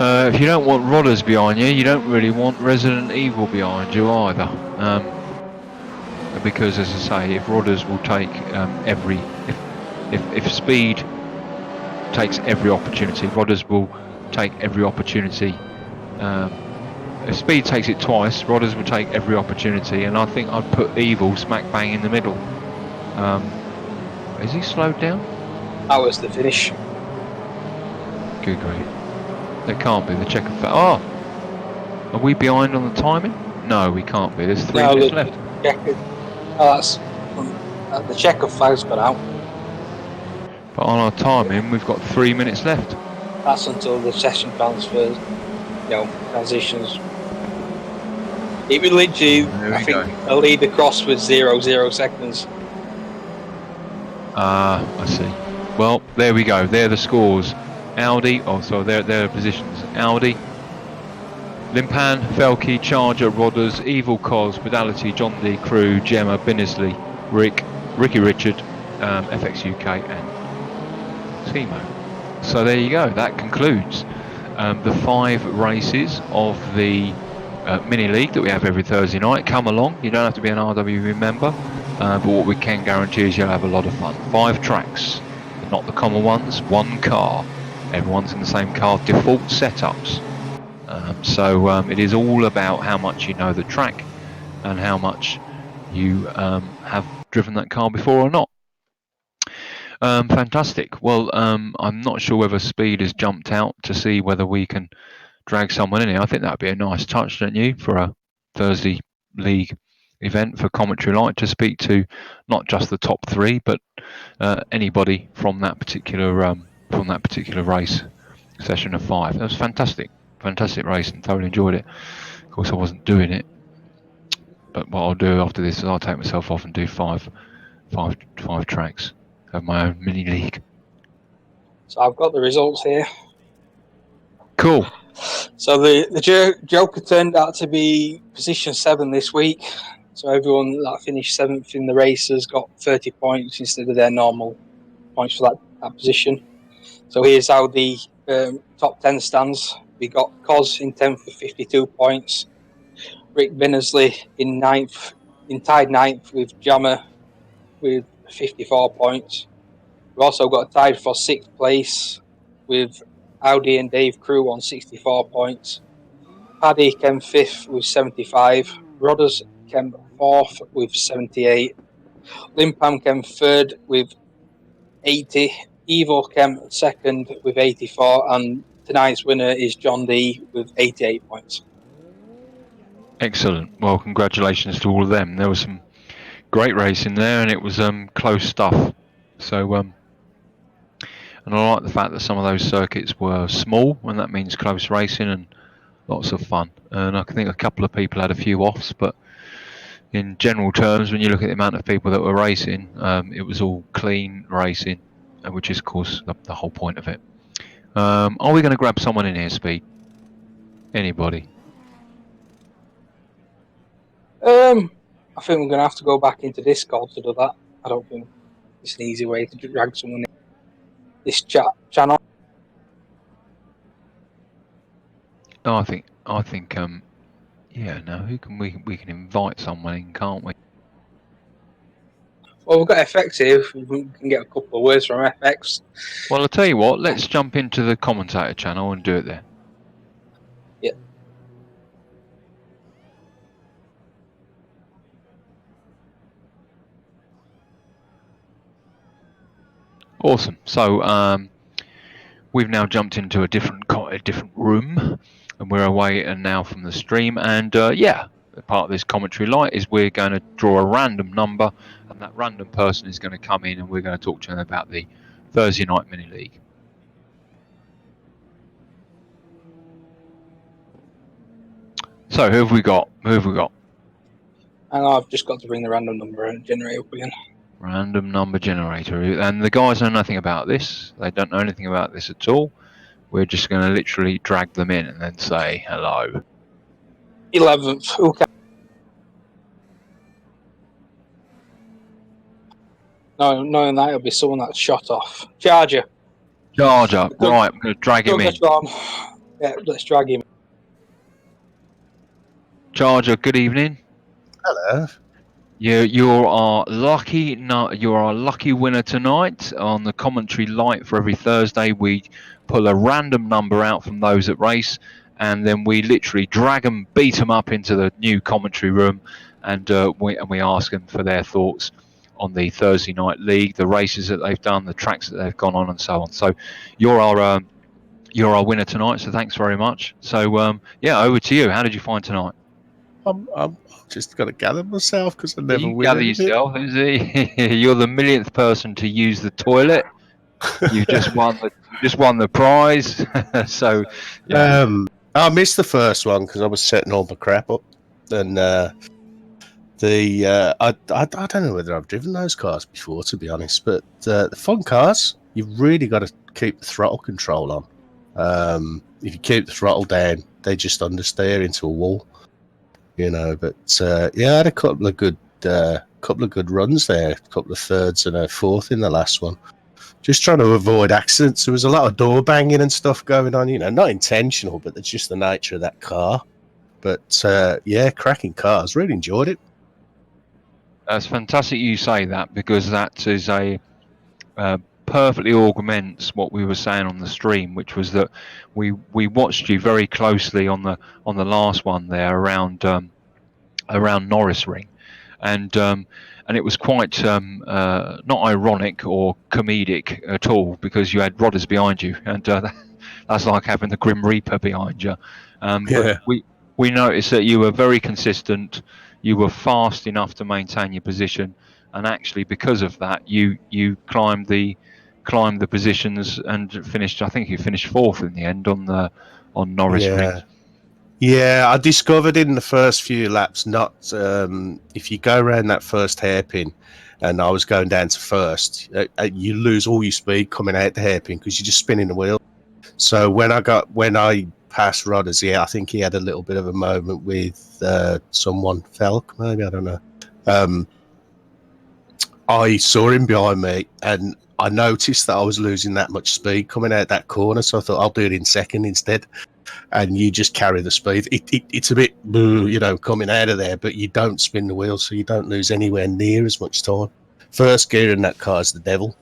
If you don't want Rodders behind you, you don't really want Resident Evil behind you either. Because, as I say, if Rodders will take if Speed takes every opportunity, Rodders will take every opportunity. If Speed takes it twice, Rodders will take every opportunity, and I think I'd put Evil smack bang in the middle. Is he slowed down? That was the finish. Good grief. There can't be. The checker. Oh! Are we behind on the timing? No, we can't be. There's 3 minutes left. The checker flag's got out. But on our timing, we've got 3 minutes left. That's until the session transfers, transitions. It would literally, I think, a lead across with 0 seconds. I see. Well, there we go. They're the scores. Audi, they're positions. Audi, Limpan, Felke, Charger, Rodders, Evil Cos, Pedality, John D, Crew, Gemma, Binnisley, Ricky Richard, FX UK, and Timo. So there you go. That concludes the 5 races of the mini league that we have every Thursday night. Come along. You don't have to be an RWB member, but what we can guarantee is you'll have a lot of fun. 5 tracks, not the common ones. 1 car. Everyone's in the same car. Default setups. So it is all about how much you know the track and how much you have driven that car before or not. Fantastic. Well, I'm not sure whether Speed has jumped out to see whether we can drag someone in here. I think that would be a nice touch, don't you, for a Thursday league event for Commentary Light, to speak to not just the top 3, but anybody from that particular race session of 5. That was fantastic race, and thoroughly enjoyed it. Of course, I wasn't doing it, but what I'll do after this is I'll take myself off and do five tracks of my own mini league. So I've got the results here. Cool. So the Joker turned out to be position 7 this week. So everyone that finished 7th in the race has got 30 points instead of their normal points for that position. So here's how the top 10 stands. We got Cos in 10th with 52 points. Rick Binnersley in tied 9th with Jammer with 54 points. We've also got tied for 6th place with Audi and Dave Crew on 64 points. Paddy came 5th with 75. Rodders came 4th with 78. Limpam came 3rd with 80. Evil came 2nd with 84. And tonight's winner is John D with 88 points. Excellent. Well, congratulations to all of them. There was some great racing there, and it was close stuff. So, and I like the fact that some of those circuits were small, and that means close racing and lots of fun. And I think a couple of people had a few offs, but in general terms, when you look at the amount of people that were racing, it was all clean racing, which is, of course, the whole point of it. Are we going to grab someone in here, Speed? Anybody? I think we're going to have to go back into Discord to do that. I don't think it's an easy way to drag someone in this channel. No, I think, who can we can invite someone in, can't we? Well, we've got FX here. We can get a couple of words from FX. Well, I'll tell you what, let's jump into the commentator channel and do it there. Yeah. Awesome. So we've now jumped into a different room, and we're away and now from the stream. And part of this commentary light is we're going to draw a random number, and that random person is going to come in, and we're going to talk to them about the Thursday night mini league. So who have we got? And I've just got to bring the random number generator up again. Random number generator. And the guys know nothing about this. They don't know anything about this at all. We're just going to literally drag them in and then say hello. 11th. Okay. No, knowing that it'll be someone that's shot off. Charger. Right, I'm going to drag him in. Yeah, let's drag him. Charger, good evening. Hello. You are lucky. You are a lucky winner tonight on the commentary light. For every Thursday, we pull a random number out from those that race, and then we literally drag them, beat them up into the new commentary room, and we ask them for their thoughts on the Thursday night league, the races that they've done, the tracks that they've gone on, and so on. So you're our you're our winner tonight. So thanks very much. So yeah, over to you. How did you find tonight? I'm just got to gather myself because I Yeah, never you win gather anything. yourself. You're the millionth person to use the toilet. You just won the prize. So yeah. I missed the first one because I was setting all my crap up, and I don't know whether I've driven those cars before, to be honest, but the fun cars, you've really got to keep the throttle control on. If you keep the throttle down, they just understeer into a wall, you know. But yeah, I had a couple of good runs there, a couple of thirds and a fourth in the last one. Just trying to avoid accidents. There was a lot of door banging and stuff going on, you know, not intentional, but it's just the nature of that car. But yeah, cracking cars. Really enjoyed it. That's fantastic you say that, because that is a perfectly augments what we were saying on the stream, which was that we watched you very closely on the last one there around Norris Ring, and it was quite not ironic or comedic at all, because you had Rodders behind you, and that's like having the Grim Reaper behind you. But Yeah. we noticed that you were very consistent. You were fast enough to maintain your position, and actually because of that, you climbed the positions and finished. I think you finished fourth in the end on Norris Ring. Yeah. Yeah, I discovered in the first few laps, not if you go around that first hairpin, and I was going down to first, you lose all your speed coming out the hairpin because you're just spinning the wheel. So when I passed Rodders, yeah, I think he had a little bit of a moment with someone, Felk, maybe, I don't know. I saw him behind me, and I noticed that I was losing that much speed coming out that corner, so I thought I'll do it in second instead. And you just carry the speed. It's a bit, you know, coming out of there, but you don't spin the wheel, so you don't lose anywhere near as much time. First gear in that car is the devil.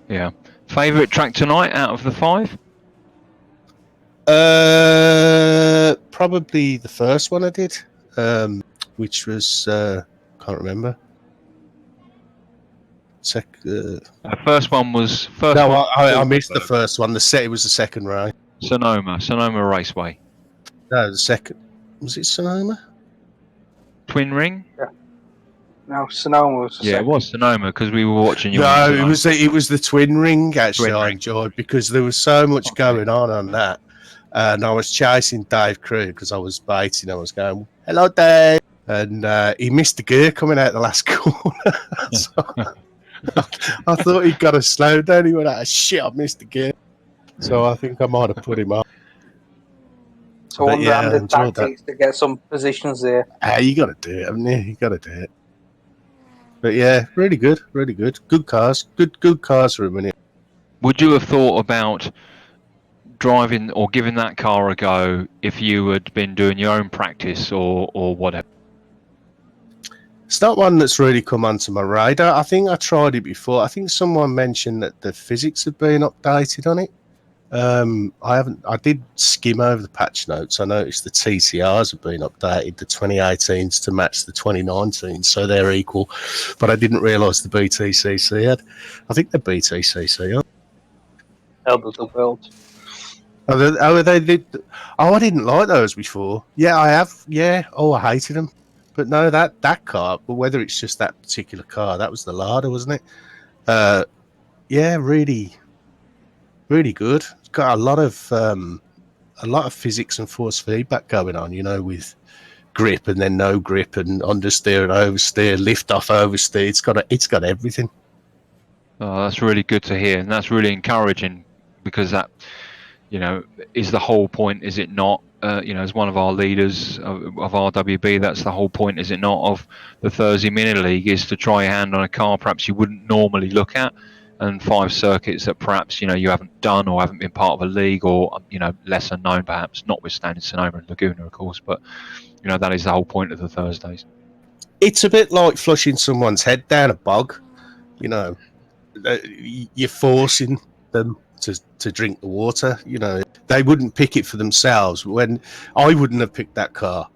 Yeah. Favorite track tonight out of the 5? Probably the first one I did, which was can't remember. First one was no, I missed the first one. It was the second race. Sonoma Raceway. No, the second was it Sonoma? Twin Ring. Yeah. No, Sonoma was the Yeah, second. it was Sonoma because we were watching you. No, it was the Twin Ring. Actually, Twin I Ring. enjoyed because there was so much going on that, and I was chasing Dave Crew because I was baiting. I was going, "Hello, Dave," and he missed the gear coming out the last corner. So I thought he'd got a slow down. He went, "Ah, shit, I missed the gear." So I think I might have put him up. So underhanded tactics to get some positions there. You got to do it, haven't you? You got to do it. But yeah, really good, really good. Good cars, good cars for a minute. Would you have thought about driving or giving that car a go if you had been doing your own practice or whatever? It's not one that's really come onto my radar. I think I tried it before. I think someone mentioned that the physics had been updated on it. I haven't. I did skim over the patch notes. I noticed the TCRs have been updated, the 2018s to match the 2019s, so they're equal. But I didn't realise the BTCC had. I think the BTCC. Elder the world. They did. Oh, I didn't like those before. Yeah, I have. Yeah. Oh, I hated them. But no, that car. But whether it's just that particular car, that was the Lada, wasn't it? Yeah, really, really good. It's got a lot of physics and force feedback going on. You know, with grip and then no grip and understeer and oversteer, lift off, oversteer. It's got everything. Oh, that's really good to hear, and that's really encouraging, because that, you know, is the whole point, is it not? You know, as one of our leaders of RWB, that's the whole point, is it not, of the Thursday Mini League, is to try your hand on a car perhaps you wouldn't normally look at, and 5 circuits that perhaps, you know, you haven't done or haven't been part of a league, or, you know, lesser known perhaps, notwithstanding Sonoma and Laguna, of course, but, you know, that is the whole point of the Thursdays. It's a bit like flushing someone's head down a bog. You know, you're forcing them to drink the water. You know, they wouldn't pick it for themselves. When I wouldn't have picked that car,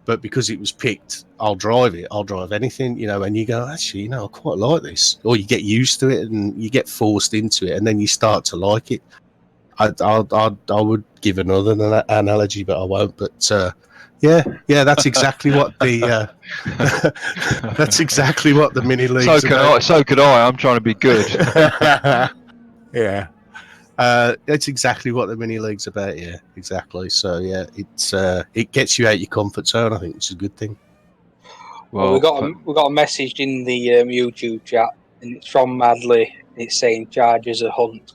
but because it was picked, I'll drive it. I'll drive anything. You know, and you go, actually, you know, I quite like this, or you get used to it and you get forced into it, and then you start to like it. I would give another analogy, but I won't. But yeah, that's exactly what the that's exactly what the mini leagues about. So could I. I'm trying to be good. Yeah. That's exactly what the mini league's about. Yeah, exactly. So yeah, it gets you out your comfort zone. I think, which is a good thing. Well, we got a message in the YouTube chat, and it's from Madley. It's saying Chargers a hunt.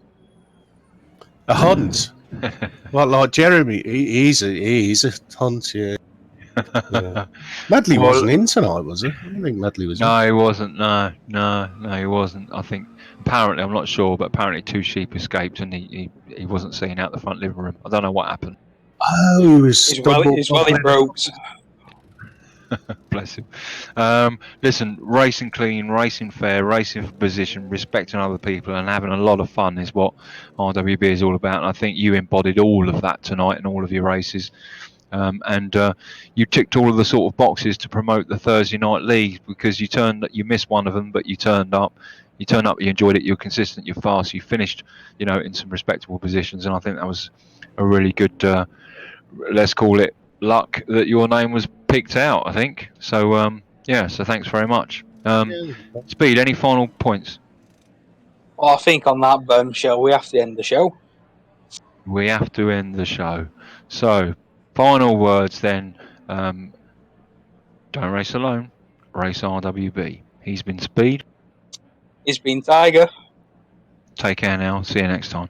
A hunt. Well, like Jeremy, he's a hunt. Yeah. Madley wasn't in tonight, was he? I don't think Madley was in. No, he wasn't. No, he wasn't. I think apparently, I'm not sure, but apparently 2 sheep escaped, and he wasn't seen out the front living room. I don't know what happened. Oh, he was stumbled. His welly broke. Bless him. Listen, racing clean, racing fair, racing for position, respecting other people, and having a lot of fun is what RWB is all about. And I think you embodied all of that tonight in all of your races. And you ticked all of the sort of boxes to promote the Thursday night league, because you missed one of them, but you turned up. You enjoyed it. You're consistent. You're fast. You finished, in some respectable positions, and I think that was a really good. Let's call it luck that your name was picked out. I think so. So thanks very much. Speed. Any final points? Well, I think on that bombshell, we have to end the show. We have to end the show. So, final words then. Don't race alone. Race RWB. He's been Speed. He's been Tiger. Take care now. See you next time.